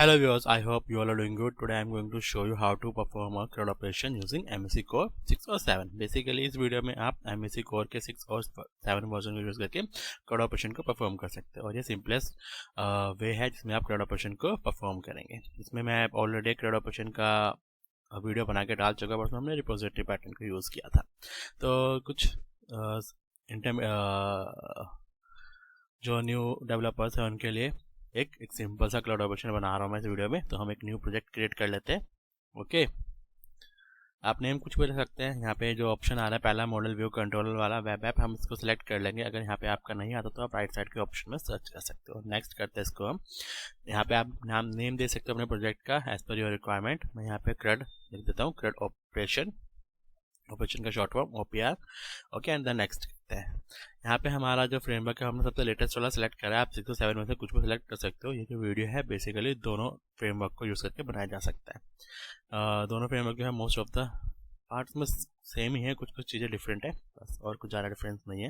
Hello viewers, I hope you all are doing good. Today I am going to show you how to perform a CRUD operation using MSC Core 6 और 7. Basically इस video में आप MSC Core के 6 और 7 version को use करके CRUD operation को perform कर सकते हैं और ये सिंपलेस्ट वे है जिसमें आप CRUD ऑपरेशन को परफॉर्म करेंगे. इसमें मैं ऑलरेडी CRUD ऑपरेशन का वीडियो बना के डाल चुका, बट हमने रिपोजिटरी पैटर्न को यूज़ किया था. तो कुछ जो न्यू डेवलपर्स हैं उनके लिए एक सिंपल सा क्लाउड ऑपरेशन बना रहा हूँ मैं इस वीडियो में. तो हम एक न्यू प्रोजेक्ट क्रिएट कर लेते हैं. ओके, आप नेम कुछ भी रख सकते हैं. यहाँ पे जो ऑप्शन आ रहा है पहला मॉडल व्यू कंट्रोलर वाला वेब ऐप, हम इसको सिलेक्ट कर लेंगे. अगर यहाँ पे आपका नहीं आता तो आप राइट साइड के ऑप्शन में सर्च कर सकते हो. नेक्स्ट करते हैं इसको हम. यहाँ पे आप नाम नेम दे सकते हो अपने प्रोजेक्ट का एज पर योर रिक्वायरमेंट. मैं यहाँ पे CRUD लिख देता हूँ, CRUD ऑपरेशन का short form OPR. Okay, and then next करते हैं. यहाँ पे हमारा जो फ्रेमवर्क है हमने सबसे लेटेस्ट वाला सेलेक्ट करा है. आप 6 7 में से कुछ भी सिलेक्ट कर सकते हो. ये जो वीडियो है बेसिकली दोनों फ्रेमवर्क को यूज़ करके बनाया जा सकता है. दोनों फ्रेमवर्क जो है मोस्ट ऑफ द पार्ट्स में सेम ही है, कुछ चीज़ें डिफरेंट है बस, और कुछ ज़्यादा डिफरेंस नहीं है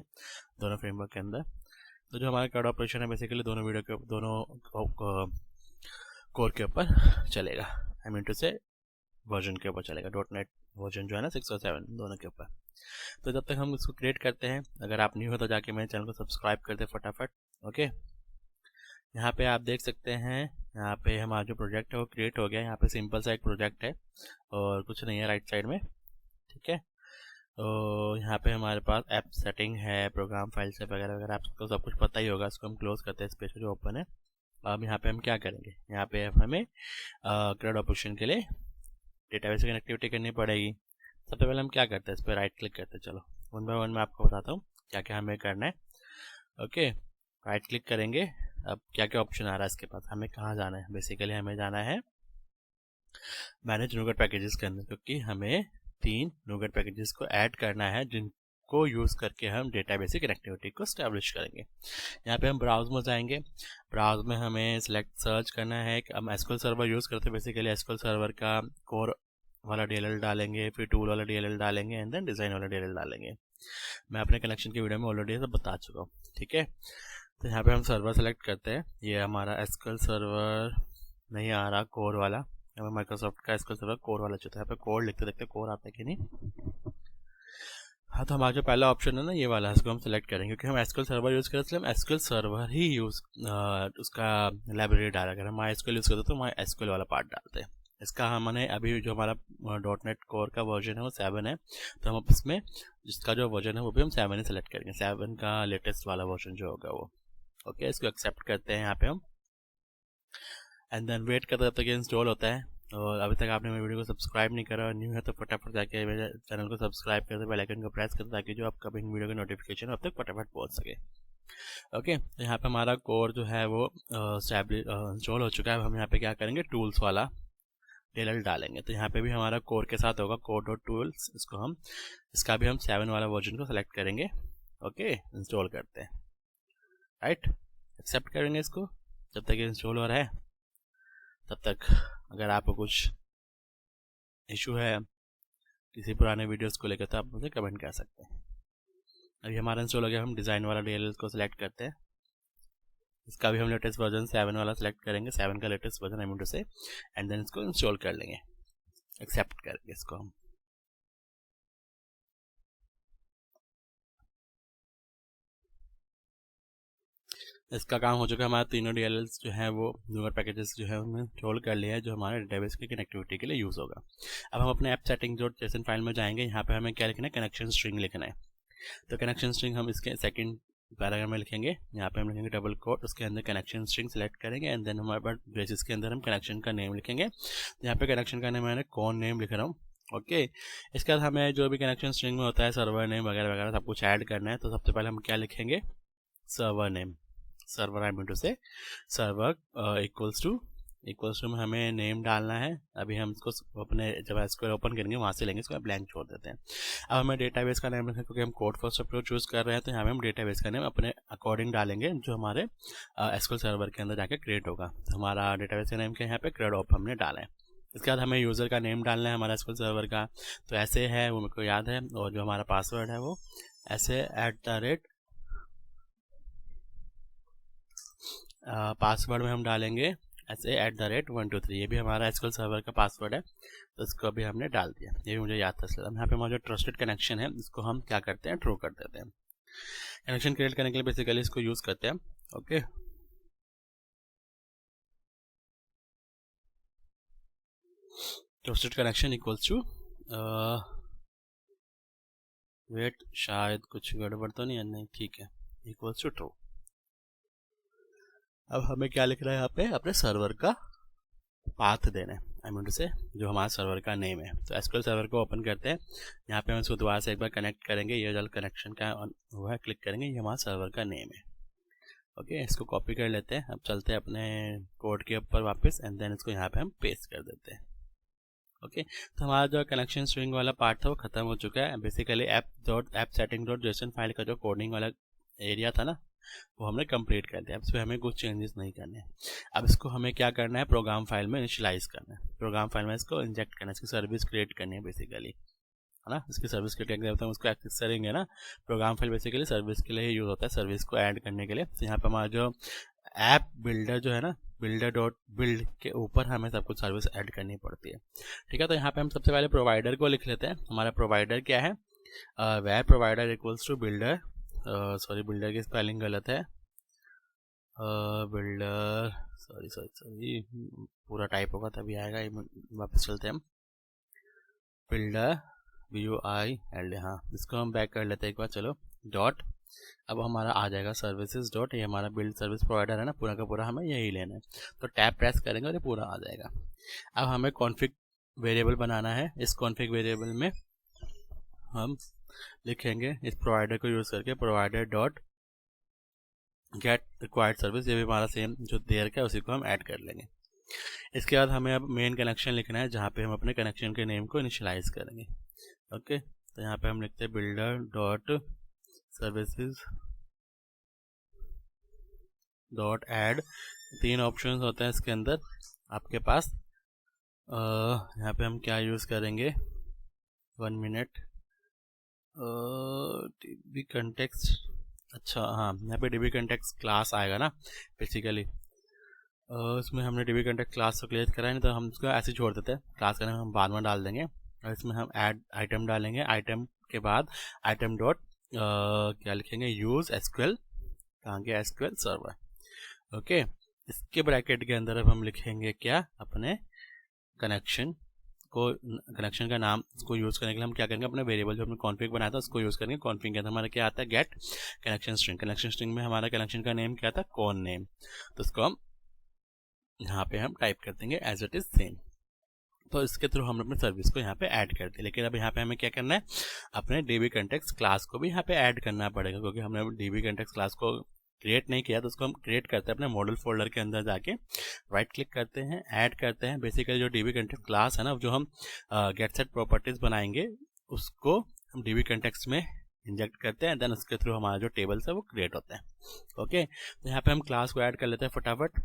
दोनों फ्रेमवर्क के अंदर. तो जो हमारा CRUD ऑपरेशन है बेसिकली दोनों वीडियो के दोनों कोर के ऊपर चलेगा. आई मीन टू से वर्जन के ऊपर चलेगा. .NET वर्जन जो है ना 6 और 7 दोनों के ऊपर. तो जब तक हम इसको क्रिएट करते हैं, अगर आप न्यू हो तो जाके मेरे चैनल को सब्सक्राइब कर दे फटाफट. ओके, यहाँ पे आप देख सकते हैं यहाँ पे हमारा जो प्रोजेक्ट है वो क्रिएट हो गया. यहाँ पे सिंपल सा एक प्रोजेक्ट है और कुछ नहीं है राइट साइड में. ठीक है, तो यहाँ पे हमारे पास ऐप सेटिंग है, प्रोग्राम फाइल से वगैरह वगैरह, आपको सब कुछ पता ही होगा. इसको हम क्लोज करते हैं, इस पेज जो ओपन है. अब यहाँ पे हम क्या करेंगे, यहाँ पे हमें CRUD ऑपरेशन के लिए डेटाबेस से कनेक्टिविटी करनी पड़ेगी. सबसे पहले हम क्या करते हैं, इस पर राइट क्लिक करते हैं. चलो वन बाय वन मैं आपको बताता हूँ क्या क्या हमें करना है. ओके, राइट क्लिक करेंगे. अब क्या क्या ऑप्शन आ रहा है इसके पास, हमें कहाँ जाना है. बेसिकली हमें जाना है मैनेज NuGet पैकेजेस के अंदर, क्योंकि हमें 3 NuGet पैकेजेस को ऐड करना है जिनको यूज़ करके हम डेटाबेस की कनेक्टिविटी को स्टैब्लिश करेंगे. यहाँ पे हम ब्राउज में जाएंगे. ब्राउज में हमें सिलेक्ट सर्च करना है. हम SQL सर्वर यूज़ करते हैं. बेसिकली SQL सर्वर का कोर वाला DLL डालेंगे, फिर टूल वाला DLL डालेंगे, एंड देन डिज़ाइन वाला DLL डालेंगे. मैं अपने कनेक्शन की वीडियो में ऑलरेडी सब बता चुका हूँ. ठीक है, तो यहाँ पे हम सर्वर सेलेक्ट करते हैं. ये हमारा SQL सर्वर नहीं आ रहा, कोर वाला. हमें माइक्रोसॉफ्ट का SQL सर्वर कोर वाला चाहिए. यहाँ पे कोड लिखते देखते कोर आता है कि नहीं. हाँ, तो हमारा जो पहला ऑप्शन है ना ये वाला, इसको हम सेलेक्ट करेंगे क्योंकि हम SQL सर्वर यूज़ करें, इसलिए हम SQL सर्वर ही उसका लाइब्रेरी डाला. अगर हम MySQL यूज़ करते तो MySQL वाला पार्ट डालते हैं. इसका हमने अभी जो हमारा .NET कोर का वर्जन है वो 7 है, तो हम इसमें जिसका जो वर्जन है वो भी हम 7 ही सेलेक्ट करेंगे. 7 का लेटेस्ट वाला वर्जन जो होगा वो. ओके, इसको एक्सेप्ट करते हैं यहाँ पे हम, एंड देन वेट करते तब तक ये इंस्टॉल होता है. और अभी तक आपने मेरी वीडियो को सब्सक्राइब नहीं करा और न्यू है तो फटाफट जाके मेरे चैनल को सब्सक्राइब कर दे, बेल आइकन को प्रेस कर दे ताकि जो अपकमिंग वीडियो की नोटिफिकेशन अब तक फटाफट पहुंच सके. ओके, तो यहाँ पे हमारा कोर जो है वो इंस्टॉल हो चुका है. अब हम यहाँ पे क्या करेंगे, टूल्स वाला DLL डालेंगे. तो यहाँ पे भी हमारा कोर के साथ होगा core.tools. इसका भी हम 7 वाला वर्जन को सेलेक्ट करेंगे. ओके, इंस्टॉल करते हैं. राइट, एक्सेप्ट करेंगे इसको. जब तक ये इंस्टॉल हो रहा है तब तक अगर आपको कुछ इशू है किसी पुराने वीडियोस को लेकर तो आप मुझे कमेंट कर सकते हैं. अभी हमारा इंस्टॉल हो गया. हम डिज़ाइन वाला DLL को सिलेक्ट करते हैं. इसका भी हम लेटेस्ट वर्जन 7 वाला सेलेक्ट करेंगे, 7 का latest version I mean to say, and then इसको इंस्टॉल कर लेंगे. एक्सेप्ट करेंगे इसको हम. इसका काम हो चुका है. हमारे तीनों DLLs जो हैं वो NuGet पैकेजेस जो है उन्हें इंस्टॉल कर लिया है जो हमारे डेटाबेस की कनेक्टिविटी के लिए यूज़ होगा. अब हम अपने ऐप सेटिंग जो JSON फाइल में जाएंगे. यहाँ पे हमें क्या लिखना है, कनेक्शन स्ट्रिंग लिखना है. तो कनेक्शन स्ट्रिंग हम इसके सेकंड पैराग्राफ में लिखेंगे. यहाँ पे हम लिखेंगे डबल कोट, उसके अंदर कनेक्शन स्ट्रिंग सेलेक्ट करेंगे, एंड देन हमारे पास ब्रेसेस के अंदर हम कनेक्शन का नेम लिखेंगे. यहाँ पे कनेक्शन का नेम मैंने कौन नेम लिख रहा हूँ. ओके, इसके बाद हमें जो भी कनेक्शन स्ट्रिंग में होता है सर्वर नेम वगैरह वगैरह सब कुछ ऐड करना है. तो सबसे पहले हम क्या लिखेंगे, server name. Server I mean to say server equals to में हमें नेम डालना है. अभी हम इसको अपने जब SQL ओपन करेंगे वहाँ से लेंगे, इसको ब्लैंक छोड़ देते हैं. अब हमें डेटाबेस का नेम लिखना, क्योंकि हम कोड फर्स्ट अप्रोच चूज़ कर रहे हैं, तो यहाँ पे हम डेटाबेस का नेम अपने अकॉर्डिंग डालेंगे जो हमारे SQL सर्वर के अंदर जाके क्रिएट होगा. हमारा डेटाबेस का नेम क्या है, यहाँ पे CRUD हमने डाला है. इसके बाद हमें यूज़र का नेम डालना है हमारा SQL सर्वर का. तो ऐसे है वो मेरे को याद है, और जो हमारा पासवर्ड है वो ऐसे पासवर्ड में हम डालेंगे SA@123, ये भी हमारा SQL सर्वर का पासवर्ड है, तो इसको अभी हमने डाल दिया, ये भी मुझे याद था। इसलिए यहाँ पे हमारा जो ट्रस्टेड कनेक्शन है इसको हम क्या करते हैं, ट्रू कर देते हैं। कनेक्शन क्रिएट करने के लिए बेसिकली इसको यूज़ करते हैं। Okay, trusted connection equals to wait, शायद कुछ गड़बड़ तो नहीं है, नहीं ठीक है, इक्वल्स टू ट्रू। अब हमें क्या लिखना है यहाँ पे, अपने सर्वर का पाथ देना है, आई मीन टू से जो हमारा सर्वर का नेम है। तो SQL सर्वर को ओपन करते हैं, यहाँ पे हम इसको दोबारा से एक बार कनेक्ट करेंगे, ये जल कनेक्शन का हुआ है, क्लिक करेंगे, ये हमारा सर्वर का नेम है। ओके, इसको कॉपी कर लेते हैं। अब चलते हैं अपने कोड के ऊपर वापस, एंड देन इसको यहाँ पे हम पेस्ट कर देते हैं। ओके, तो हमारा जो कनेक्शन स्ट्रिंग वाला पार्ट था वो खत्म हो चुका है। बेसिकली app.setting.json फाइल का जो कोडिंग वाला एरिया था ना, वो हमने कंप्लीट कर दिया। अब इसमें हमें कुछ चेंजेस नहीं करने हैं। अब इसको हमें क्या करना है, प्रोग्राम फाइल में इनिशियलाइज करना है, प्रोग्राम फाइल में इसको इंजेक्ट करना है, इसकी सर्विस क्रिएट करनी है बेसिकली, है ना। इसकी सर्विस क्रिएट करके हम उसको एक्सेस करेंगे ना। प्रोग्राम फाइल बेसिकली सर्विस के लिए यूज़ होता है, सर्विस को ऐड करने के लिए। तो यहाँ पर हमारा जो ऐप बिल्डर जो है ना, builder.build के ऊपर हमें सब कुछ सर्विस ऐड करनी पड़ती है। ठीक है, तो यहाँ पे हम सबसे पहले प्रोवाइडर को लिख लेते हैं। हमारा प्रोवाइडर क्या है, where provider equals to builder, sorry builder की स्पेलिंग गलत है, बिल्डर, सॉरी पूरा टाइप होगा तभी आएगा, वापस चलते हैं हम। बिल्डर BUILD, हाँ, इसको हम बैक कर लेते हैं एक बार, चलो डॉट। अब हमारा आ जाएगा सर्विसेज डॉट, ये हमारा बिल्ड सर्विस प्रोवाइडर है ना, पूरा का पूरा हमें यही लेना है। तो टैब प्रेस करेंगे और ये पूरा आ जाएगा। अब हमें कॉन्फिग वेरिएबल बनाना है। इस कॉन्फिग वेरिएबल में हम लिखेंगे इस प्रोवाइडर को यूज़ करके, provider dot gate required service, ये भी हमारा सेम जो देर का है उसी को हम ऐड कर लेंगे। इसके बाद हमें अब मेन कनेक्शन लिखना है, जहाँ पे हम अपने कनेक्शन के नेम को इनिशियलाइज करेंगे। ओके, तो यहाँ पे हम लिखते हैं builder dot services dot add. 3 options होते हैं इसके अंदर आपके पास। यहाँ पे हम क्या यूज़ करेंगे, 1 मिनट, DB कंटेक्स्ट, अच्छा हाँ, यहाँ पे DB कंटेक्स्ट क्लास आएगा ना बेसिकली। इसमें हमने DB कंटेक्ट क्लास को क्लियर करा है, नहीं तो हम इसको ऐसे छोड़ देते हैं, क्लास का नाम हम बाद में डाल देंगे। और इसमें हम ऐड आइटम डालेंगे, आइटम के बाद आइटम डॉट क्या लिखेंगे, यूज़ SQL, कहाँ के SQL सर्वर। ओके, इसके ब्रैकेट के अंदर अब हम लिखेंगे क्या, अपने कनेक्शन को, कनेक्शन का नाम इसको यूज़ करने के लिए हम क्या करेंगे, अपने वेरिएबल जो हमने कॉन्फिग बनाया था उसको यूज़ करेंगे। कॉन्फिग के अंदर हमारा क्या आता है, get connection string. Connection string में हमारा कनेक्शन का नेम क्या था, कॉन नेम, तो इसको हम यहाँ पे हम टाइप कर देंगे एज इट इज़ सेम। तो इसके थ्रू हम अपने सर्विस को यहाँ पे ऐड करते हैं। लेकिन अब यहाँ पे हमें क्या करना है, अपने DB कंटेक्स्ट क्लास को भी यहाँ पे ऐड करना पड़ेगा, क्योंकि हमने DB कंटेक्स्ट क्लास को क्रिएट नहीं किया। तो उसको हम क्रिएट करते हैं अपने मॉडल फोल्डर के अंदर जाके, राइट क्लिक करते हैं, ऐड करते हैं। बेसिकली जो DB कंटेक्स्ट क्लास है ना, जो हम गेट सेट प्रॉपर्टीज बनाएंगे उसको हम DB कंटेक्स्ट में इंजेक्ट करते हैं, देन उसके थ्रू हमारा जो टेबल्स है वो क्रिएट होता है। ओके, तो यहाँ पे हम क्लास को ऐड कर लेते हैं फटाफट।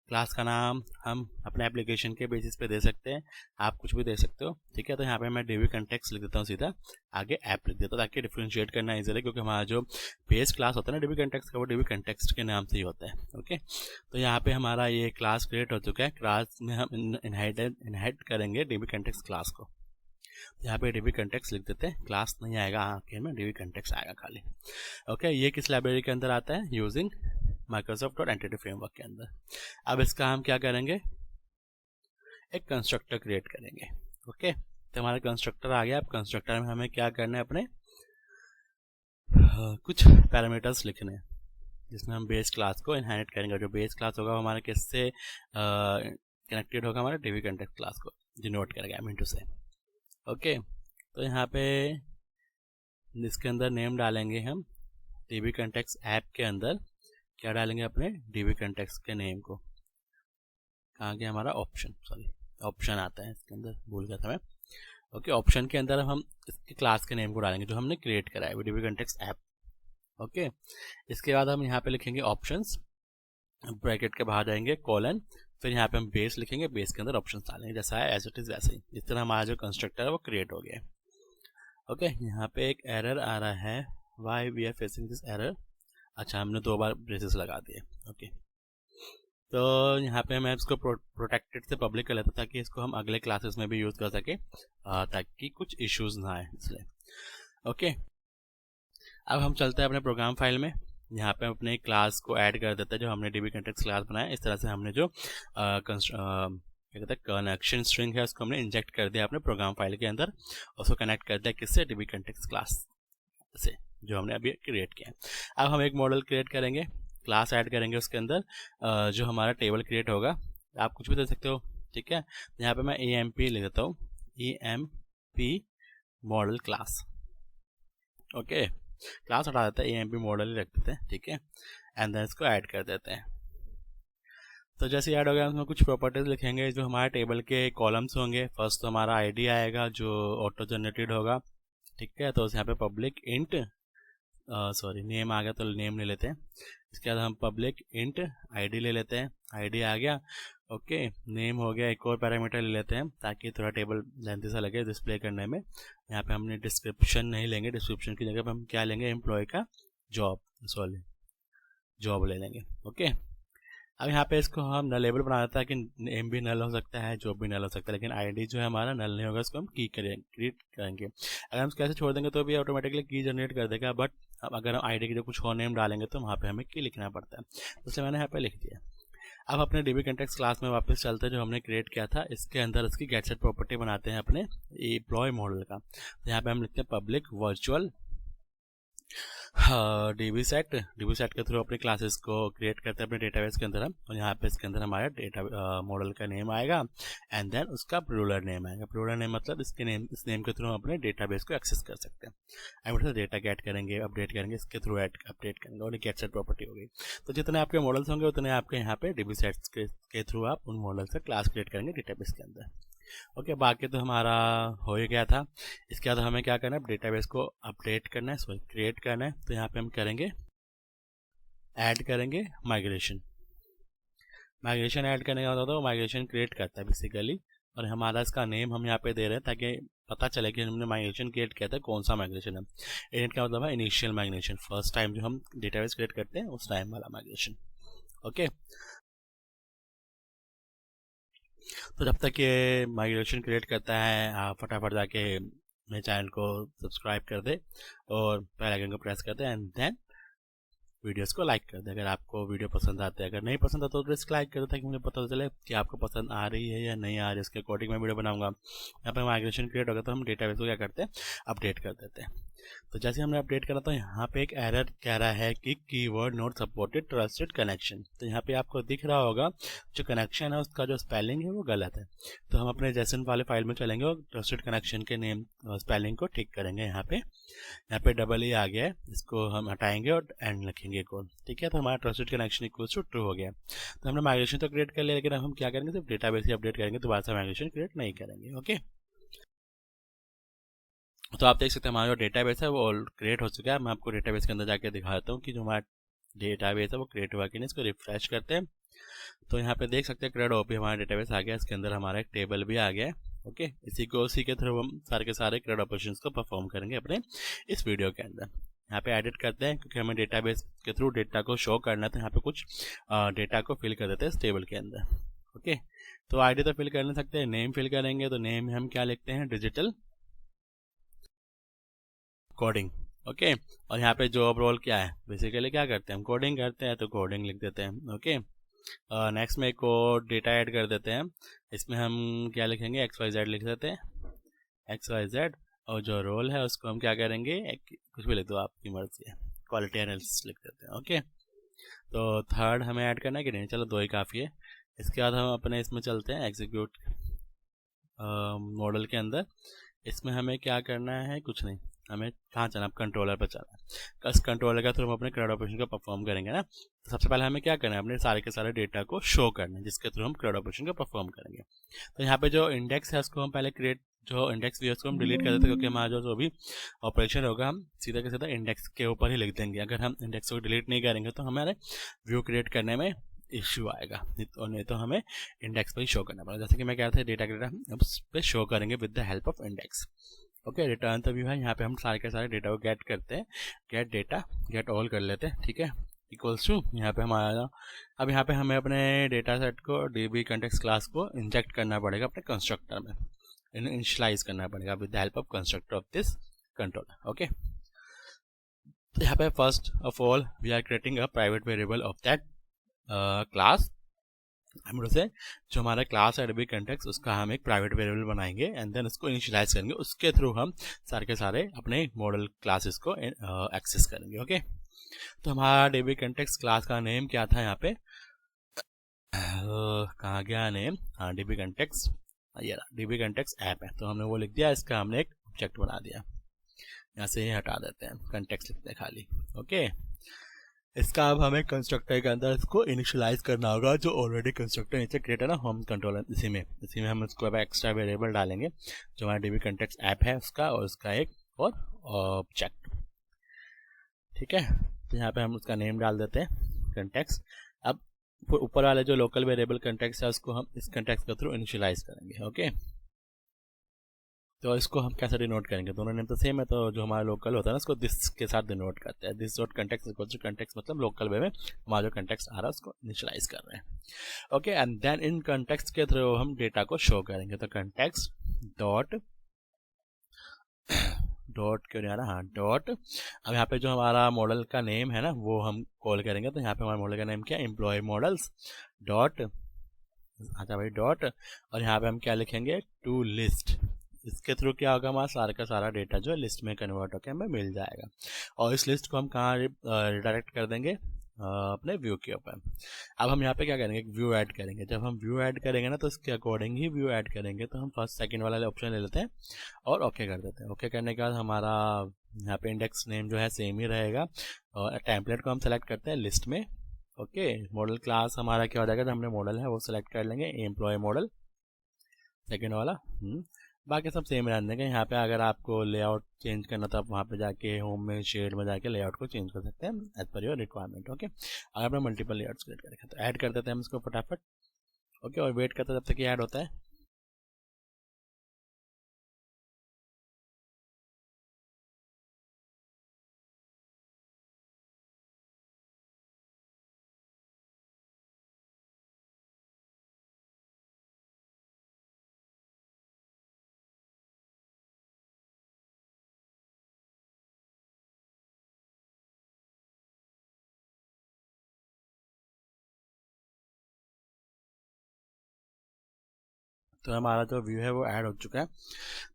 क्लास का नाम हम अपने एप्लीकेशन के बेसिस पे दे सकते हैं, आप कुछ भी दे सकते हो। ठीक है, तो यहाँ पे मैं DB कंटेक्स्ट लिख देता हूँ, सीधा आगे ऐप लिख देता हूँ, ताकि डिफ्रेंशिएट करना इजी है, क्योंकि हमारा जो बेस क्लास होता है ना DB कंटेक्स्ट का, वो DB कंटेक्स्ट के नाम से ही होता है। ओके, तो यहाँ पे हमारा ये क्लास क्रिएट हो चुका है। क्लास में हम इनहेरिट करेंगे DB कंटेक्स्ट क्लास को। यहाँ पे DB कंटेक्स्ट लिख देते हैं, क्लास नहीं आएगा आखिर में, DB कंटेक्स्ट आएगा खाली। ओके, ये किस लाइब्रेरी के अंदर आता है, यूजिंग Microsoft.Entity फ्रेमवर्क के अंदर। अब इसका हम क्या करेंगे, एक कंस्ट्रक्टर क्रिएट करेंगे। ओके, तो हमारा कंस्ट्रक्टर आ गया। अब कंस्ट्रक्टर में हमें क्या करना है, अपने कुछ पैरामीटर्स लिखने हैं, जिसमें हम बेस क्लास को इनहेरिट करेंगे। जो बेस क्लास होगा हमारे किससे कनेक्टेड होगा, हमारे DB कंटेक्ट क्लास को डिनोट करेगा, आई मीन टू से। ओके, तो यहाँ पे इसके अंदर नेम डालेंगे हम DB कंटेक्ट ऐप के अंदर, क्या डालेंगे, अपने DB कंटेक्ट के नेम को। कहाँ गया हमारा ऑप्शन, सॉरी ऑप्शन आता है इसके अंदर, भूल गया था मैं। ओके, ऑप्शन के अंदर हम इसके क्लास के नेम को डालेंगे जो हमने क्रिएट करा है, DB कंटेक्ट ऐप। ओके, इसके बाद हम यहाँ पे लिखेंगे ऑप्शंस, ब्रैकेट के बाहर जाएंगे कोलन, फिर यहाँ पे हम बेस लिखेंगे, बेस के अंदर ऑप्शंस डालेंगे, जैसा है एज इट इज वैसे ही। इस तरह हमारा जो कंस्ट्रक्टर है वो क्रिएट हो गया। ओके, यहाँ पे एक एरर आ रहा है, why we are facing this error. अच्छा, हमने 2 बार ब्रेसेस लगा दिए। ओके, तो यहाँ पे मैं इसको प्रोटेक्टेड से पब्लिक कर लेता हूँ ताकि इसको हम अगले क्लासेस में भी यूज़ कर सके, ताकि कुछ इश्यूज ना आए इसलिए। ओके, अब हम चलते हैं अपने प्रोग्राम फाइल में। यहाँ पे हम अपने क्लास को ऐड कर देते हैं जो हमने डीबी कंटेक्ट क्लास बनाया। इस तरह से हमने जो क्या कहते हैं कनेक्शन स्ट्रिंग है उसको हमने इंजेक्ट कर दिया अपने प्रोग्राम फाइल के अंदर, उसको कनेक्ट कर दिया किससे, डीबी कंटेक्ट क्लास से जो हमने अभी क्रिएट किया। अब हम एक मॉडल क्रिएट करेंगे, क्लास ऐड करेंगे उसके अंदर, जो हमारा टेबल क्रिएट होगा। आप कुछ भी दे सकते हो, ठीक है। यहाँ पे मैं EMP लिख देता हूँ, EMP model class. Okay, class हटा देते हैं, EMP मॉडल ही रख देते हैं, ठीक है। एंड देन इसको ऐड कर देते हैं। तो जैसे ऐड हो गया उसमें कुछ प्रॉपर्टीज लिखेंगे जो हमारे टेबल के कॉलम्स होंगे। फर्स्ट तो हमारा ID आएगा जो ऑटो जनरेटेड होगा, ठीक है। तो यहाँ पे पब्लिक इंट नेम आ गया तो नेम ले लेते हैं। इसके बाद हम पब्लिक इंट ID ले लेते हैं, ID आ गया। ओके, नेम हो गया। एक और पैरामीटर ले लेते हैं ताकि थोड़ा टेबल लेंथी सा लगे डिस्प्ले करने में। यहाँ पे हमने डिस्क्रिप्शन नहीं लेंगे, डिस्क्रिप्शन की जगह पे हम क्या लेंगे, एम्प्लॉय का जॉब ले लेंगे। ओके, अब यहाँ पे इसको हम नल लेबल बना देता है कि नेम भी नल हो सकता है, जॉब भी नल हो सकता है, लेकिन ID जो है हमारा नल नहीं होगा, इसको हम की क्रिएट करेंगे। अगर हम कैसे छोड़ देंगे तो भी ऑटोमेटिकली की जनरेट कर देगा, बट अब अगर हम ID की जो कुछ और नेम डालेंगे तो वहाँ पे हमें की लिखना पड़ता है, तो इसलिए मैंने यहाँ पे लिख दिया। अब अपने डीबी कंटेक्ट क्लास में वापस चलते हैं जो हमने क्रिएट किया था। इसके अंदर इसकी गेट सेट प्रॉपर्टी बनाते हैं अपने एम्प्लॉय मॉडल का। तो यहाँ पे हम लिखते हैं पब्लिक वर्चुअल डीबी सेट के थ्रू अपने क्लासेस को क्रिएट करते हैं अपने डेटाबेस के अंदर हम। और यहाँ पे इसके अंदर हमारा डेटा मॉडल का नेम आएगा एंड देन उसका प्लूरल नेम आएगा। प्लूरल नेम मतलब इस नेम के थ्रू हम अपने डेटाबेस को एक्सेस कर सकते हैं। आई मतलब डेटा गेट करेंगे, अपडेट करेंगे, इसके थ्रू अपडेट करेंगे और गेट सेट प्रॉपर्टी होगी। तो जितने आपके मॉडल्स होंगे उतने आपके यहाँ पे डीबी सेट्स के थ्रू आप उन मॉडल से क्लास क्रिएट करेंगे डेटाबेस के अंदर। ओके, बाकी तो हमारा हो ही गया था। इसके बाद हमें क्या करना है, डेटाबेस को अपडेट करना है, क्रिएट करना है। तो यहाँ पे हम करेंगे ऐड करेंगे माइग्रेशन ऐड करने का होता है तो माइग्रेशन क्रिएट करता है बेसिकली, और हमारा इसका नेम हम यहाँ पे दे रहे हैं ताकि पता चले कि हमने माइग्रेशन क्रिएट किया था, कौन सा माइग्रेशन है। इनिट का मतलब है इनिशियल माइग्रेशन, फर्स्ट टाइम जो हम डेटाबेस क्रिएट करते हैं उस टाइम वाला माइग्रेशन। ओके, तो जब तक ये माइग्रेशन क्रिएट करता है आप फटाफट जाके मेरे चैनल को सब्सक्राइब कर दे और बेल आइकन को प्रेस कर दे एंड देन वीडियोस को लाइक कर दे अगर आपको वीडियो पसंद आते हैं। अगर नहीं पसंद आता तो डिसलाइक कर दे ताकि मुझे पता चले कि आपको पसंद आ रही है या नहीं आ रही है। इसके अकॉर्डिंग मैं वीडियो बनाऊंगा। यहाँ पर माइग्रेशन क्रिएट होगा तो हम डेटाबेस को क्या करते हैं, अपडेट कर देते हैं। तो जैसे हमने अपडेट करा तो यहाँ पे एक एरर कह रहा है कि keyword not supported trusted connection. तो यहाँ पे आपको दिख रहा होगा जो कनेक्शन है उसका जो स्पेलिंग है वो गलत है। तो हम अपने जेसन वाले फाइल में चलेंगे और ट्रस्टेड कनेक्शन के नेम स्पेलिंग को ठीक करेंगे। यहाँ पे डबल ई आ गया है, इसको हम हटाएंगे और एंड लिखेंगे कोड, ठीक है। तो हमारा trusted connection equal to true हो गया। तो हमने माइग्रेशन तो क्रिएट कर लिया, लेकिन हम क्या करेंगे, सिर्फ डेटाबेस ही अपडेट करेंगे, दोबारा से माइग्रेशन क्रिएट नहीं करेंगे। ओके, तो आप देख सकते हैं हमारा जो डेटाबेस है वो क्रिएट हो चुका है। मैं आपको डेटाबेस के अंदर जाके दिखाता हूँ कि जो हमारा डेटाबेस है वो क्रिएट हुआ कि नहीं। इसको रिफ्रेश करते हैं तो यहाँ पे देख सकते हैं क्रेड ओपी हमारा डेटाबेस आ गया। इसके अंदर हमारा एक टेबल भी आ गया है। ओके, उसी के थ्रू हम सारे के सारे क्रेड ऑपरेशंस को परफॉर्म करेंगे अपने इस वीडियो के अंदर। यहाँ पे एडिट करते हैं क्योंकि हमें डेटाबेस के थ्रू डेटा को शो करना है, तो यहाँ पे कुछ डेटा को फिल कर देते हैं इस टेबल के अंदर। ओके, तो आईडी तो फिल कर नहीं सकते, नेम फिल करेंगे। तो नेम हम क्या लिखते हैं, डिजिटल कोडिंग। ओके, और यहाँ पे जॉब रोल क्या है, बेसिकली क्या करते हैं हम, कोडिंग करते हैं, तो कोडिंग लिख देते हैं। ओके, नेक्स्ट में एक और डेटा ऐड कर देते हैं। इसमें हम क्या लिखेंगे, XYZ लिख देते हैं, XYZ। और जो रोल है उसको हम क्या करेंगे, कुछ भी लिख दो, आपकी मर्जी है, क्वालिटी एनालिसिस लिख देते हैं। ओके, तो थर्ड हमें ऐड करना है कि नहीं, चलो 2 ही काफ़ी है। इसके बाद हम अपने इसमें चलते हैं एग्जीक्यूट मॉडल के अंदर। इसमें हमें क्या करना है, कुछ नहीं, हमें कहाँ चलना है, कंट्रोलर पर चलना है। इस कंट्रोलर का थ्रू हम अपने क्रेड ऑपरेशन को परफॉर्म करेंगे ना। तो सबसे पहले हमें क्या करना है, अपने सारे के सारे डेटा को शो करना है जिसके थ्रू हम क्रेड ऑपरेशन को परफॉर्म करेंगे। तो यहाँ पे जो इंडेक्स है उसको हम पहले जो इंडेक्स भी है उसको हम डिलीट कर देते हैं, क्योंकि हमारा जो भी ऑपरेशन होगा हम सीधा के सीधा इंडेक्स के ऊपर ही लिख देंगे। अगर हम इंडेक्स को डिलीट नहीं करेंगे तो हमारे व्यू क्रिएट करने में इश्यू आएगा, नहीं तो हमें इंडेक्स पर ही शो करना पड़ेगा। जैसे कि मैं कह रहा था डेटा हम उस पर शो करेंगे with the help of index. Okay, return तो व्यू है, यहाँ पे हम सारे के सारे डेटा को गेट करते हैं, गेट डेटा, गेट ऑल कर लेते हैं, ठीक है। इक्वल्स टू यहाँ पे हमारा, अब यहाँ पे हमें अपने डेटा सेट को db context क्लास को इंजेक्ट करना पड़ेगा अपने कंस्ट्रक्टर में, इनिशियलाइज करना पड़ेगा with the help of constructor of this controller. Okay, तो यहाँ पे first of all we are creating a private variable of that class. हम उसे जो हमारा क्लास है db context उसका हम एक प्राइवेट वेरिएबल बनाएंगे एंड देन उसको इनिशियलाइज करेंगे, उसके थ्रू हम सारे के सारे अपने मॉडल क्लासेस को एक्सेस करेंगे। ओके, तो हमारा db context क्लास का नेम क्या था यहाँ पे, कहाँ गया नेम, हाँ db context, ये db context ऐप है, तो हमने वो लिख दिया, इसका हमने एक ऑब्जेक्ट बना दिया। यहाँ से हटा देते हैं, कंटेक्स्ट लिखते हैं खाली। ओके, इसका अब हमें कंस्ट्रक्टर के अंदर इसको इनिशियलाइज करना होगा, जो ऑलरेडी कंस्ट्रक्टर नीचे क्रिएट है ना होम कंट्रोलर, इसी में हम इसको अब एक्स्ट्रा वेरिएबल डालेंगे जो हमारा db context ऐप है उसका, और उसका एक और ऑब्जेक्ट। ठीक है, तो यहाँ पे हम उसका नेम डाल देते हैं कंटेक्स्ट। अब ऊपर वाले जो लोकल वेरिएबल कंटेक्स्ट है उसको हम इस कंटेक्स्ट के थ्रू इनिशियलाइज करेंगे। ओके, तो इसको हम कैसे डिनोट करेंगे, दोनों नेम तो सेम है, तो जो हमारा लोकल होता है ना उसको दिस के साथ डिनोट करते हैं। This dot context equal to context, मतलब लोकल वे में हमारा जो कंटेक्स्ट आ रहा है उसको इनिशियलाइज कर रहे हैं। Okay, and then in context के थ्रू हम डेटा को शो करेंगे, तो कंटेक्स्ट डॉट क्यों नहीं आ रहा, हाँ डॉट। अब यहाँ पे जो हमारा मॉडल का नेम है ना वो हम कॉल करेंगे, तो यहाँ पे हमारे मॉडल का नेम क्या है, एम्प्लॉय मॉडल्स डॉट, अच्छा भाई डॉट, और यहाँ पे हम क्या लिखेंगे, टू लिस्ट। इसके थ्रू क्या होगा, हमारा सारा का सारा डेटा जो है लिस्ट में कन्वर्ट होकर हमें मिल जाएगा, और इस लिस्ट को हम कहाँ रिडायरेक्ट कर देंगे, अपने व्यू के ऊपर। अब हम यहाँ पे क्या करेंगे, व्यू ऐड करेंगे। जब हम व्यू ऐड करेंगे ना तो इसके अकॉर्डिंग ही व्यू ऐड करेंगे, तो हम फर्स्ट सेकंड वाला ऑप्शन ले लेते हैं और ओके कर देते हैं। ओके करने के बाद हमारा यहाँ पे इंडेक्स नेम जो है सेम ही रहेगा, और टेम्पलेट को हम सेलेक्ट करते हैं लिस्ट में। ओके, मॉडल क्लास हमारा क्या हो जाएगा, जो हमने मॉडल है वो सिलेक्ट कर लेंगे, एम्प्लॉय मॉडल सेकेंड वाला। बाकी सब सेम रहने देंगे। यहाँ पे अगर आपको लेआउट चेंज करना तो आप वहाँ पे जाके होम में शेड में जाके लेआउट को चेंज कर सकते हैं as per your requirement. Okay, अगर आपने मल्टीपल लेआउट्स क्रिएट करेंगे तो ऐड कर देते हैं हम इसको फटाफट। ओके, और वेट करते हैं जब तक ये ऐड होता है। तो हमारा जो व्यू है वो ऐड हो चुका है।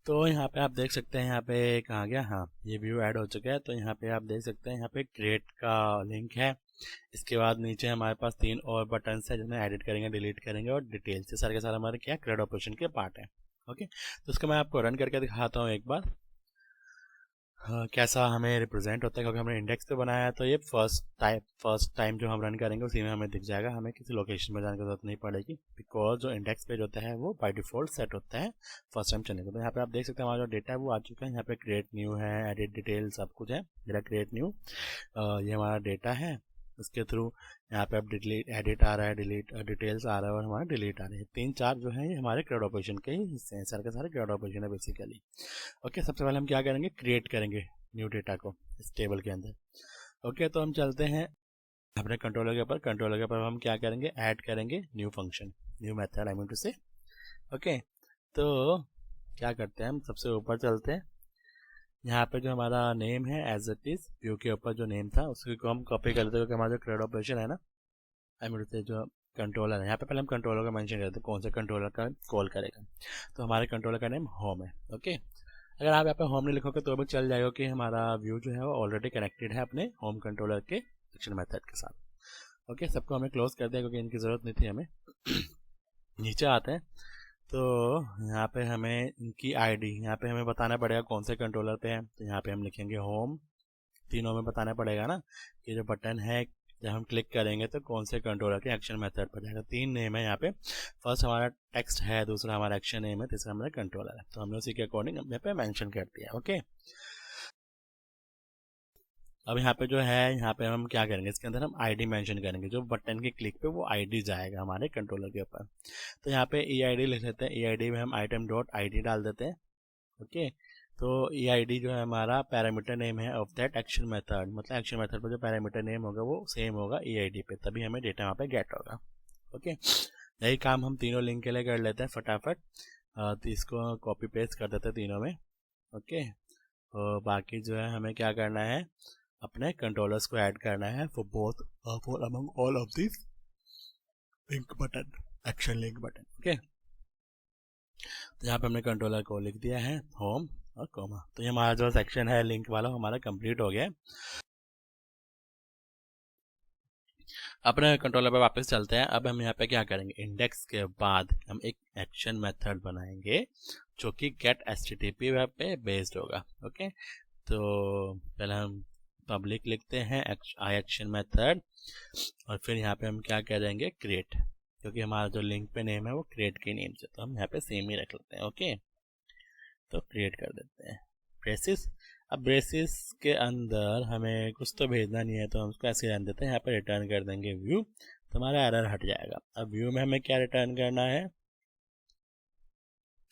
तो यहाँ पे आप देख सकते हैं, यहाँ पे कहाँ गया, हाँ ये व्यू ऐड हो चुका है। तो यहाँ पे आप देख सकते हैं, यहाँ पे क्रिएट का लिंक है। इसके बाद नीचे हमारे पास 3 और बटन्स है जिसमें एडिट करेंगे, डिलीट करेंगे और डिटेल्स, ये सारे के सारे हमारे क्या क्रिएट ऑपरेशन के पार्ट है। ओके, तो इसको मैं आपको रन करके दिखाता हूँ एक बार, कैसा हमें रिप्रेजेंट होता है, क्योंकि हमने इंडेक्स पे बनाया है। तो ये फर्स्ट टाइम जो हम रन करेंगे उसी में हमें दिख जाएगा, हमें किसी लोकेशन में जाने की जरूरत नहीं पड़ेगी, बिकॉज जो इंडेक्स पेज होता है वो बाय डिफॉल्ट सेट होता है फर्स्ट टाइम चलने को। तो यहाँ पे आप देख सकते हैं हमारा जो डेटा है वो आ चुका है। यहाँ पे क्रिएट न्यू है, एडिट डिटेल सब कुछ है, मेरा क्रिएट न्यू ये हमारा डेटा है। उसके थ्रू यहाँ पे अब डिलीट एडिट आ रहा है, डिलीट डिटेल्स आ रहा है और हमारा डिलीट आ रहा है। 3-4 जो है ये हमारे क्रिएट ऑपरेशन के ही हिस्से हैं, सारे के सारे क्रिएट ऑपरेशन है बेसिकली। ओके, सबसे पहले हम क्या करेंगे, क्रिएट करेंगे न्यू डेटा को इस टेबल के अंदर। ओके, तो हम चलते हैं अपने कंट्रोलर के ऊपर। कंट्रोलर के ऊपर हम क्या करेंगे, ऐड करेंगे new function, new method I mean to say. Okay, तो क्या करते हैं, हम सबसे ऊपर चलते हैं। यहाँ पे जो हमारा नेम है एज इट इज व्यू के ऊपर जो नेम था उसको हम कॉपी कर लेते हैं, क्योंकि हमारा जो क्रिएट ऑपरेशन है ना आई मीन टू से जो कंट्रोलर है, यहाँ पे पहले हम कंट्रोलर का मेंशन करते हैं कौन से कंट्रोलर का कॉल करेगा। तो हमारे कंट्रोलर का नेम होम है। ओके, अगर आप यहाँ पे होम नहीं लिखोगे तो भी चल जाएगा कि हमारा व्यू जो है वो ऑलरेडी कनेक्टेड है अपने होम कंट्रोलर के एक्शन मेथड के साथ। ओके, सबको हमें क्लोज कर दिया क्योंकि इनकी ज़रूरत नहीं थी हमें। नीचे आते हैं तो यहाँ पे हमें इनकी आईडी यहाँ पे हमें बताना पड़ेगा कौन से कंट्रोलर पे है। तो यहाँ पे हम लिखेंगे होम, तीनों में बताना पड़ेगा ना कि जो बटन है जब हम क्लिक करेंगे तो कौन से कंट्रोलर के एक्शन मेथड पर जाएगा। 3 नेम है यहाँ पे, फर्स्ट हमारा टेक्स्ट है, दूसरा हमारा एक्शन नेम है, तीसरा हमारा कंट्रोलर है। तो हमने उसी के अकॉर्डिंग यहाँ पे मेंशन कर दिया। ओके, अब यहाँ पे जो है यहाँ पे हम क्या करेंगे, इसके अंदर हम आईडी मेंशन करेंगे, जो बटन के क्लिक पे वो आईडी जाएगा हमारे कंट्रोलर के ऊपर। तो यहाँ पे ई आई डी लिख लेते हैं, ई आई डी में हम आइटम डॉट आई डी डाल देते हैं। ओके, तो EID जो है हमारा पैरामीटर नेम है ऑफ दैट एक्शन मेथड, मतलब एक्शन मेथड पर जो पैरामीटर नेम होगा वो सेम होगा EID पे, तभी हमें डेटा वहाँ पे गेट होगा। ओके, यही काम हम तीनों लिंक के लिए कर लेते हैं फटाफट। तो इसको कॉपी पेस्ट कर देते हैं तीनों में। ओके, और बाकी जो है हमें क्या करना है, अपने कंट्रोलर्स को ऐड करना है for both for among all of this link button, action link button. Okay, तो यहाँ पे हमने कंट्रोलर को लिख दिया है होम और कॉमा। तो ये हमारा जो सेक्शन है लिंक वाला हमारा कंप्लीट हो गया है। अपने कंट्रोलर पे वापस चलते हैं। अब हम यहाँ पे क्या करेंगे, इंडेक्स के बाद हम एक एक्शन मेथड बनाएंगे जो कि गेट HTTP वेब पे बेस्ड होगा। ओके, तो पहले हम पब्लिक लिखते हैं आई एक्शन मेथड, और फिर यहाँ पे हम क्या करेंगे, क्रिएट, क्योंकि हमारा जो लिंक पे नेम है वो क्रिएट के नेम से, तो हम यहाँ पे सेम ही रख लेते हैं। ओके, तो क्रिएट कर देते हैं ब्रेसिस। अब ब्रेसिस के अंदर हमें कुछ तो भेजना नहीं है, तो हम उसको ऐसे रहने देते हैं। यहाँ पे रिटर्न कर देंगे व्यू, तो हमारा एरर हट जाएगा। अब व्यू में हमें क्या रिटर्न करना है,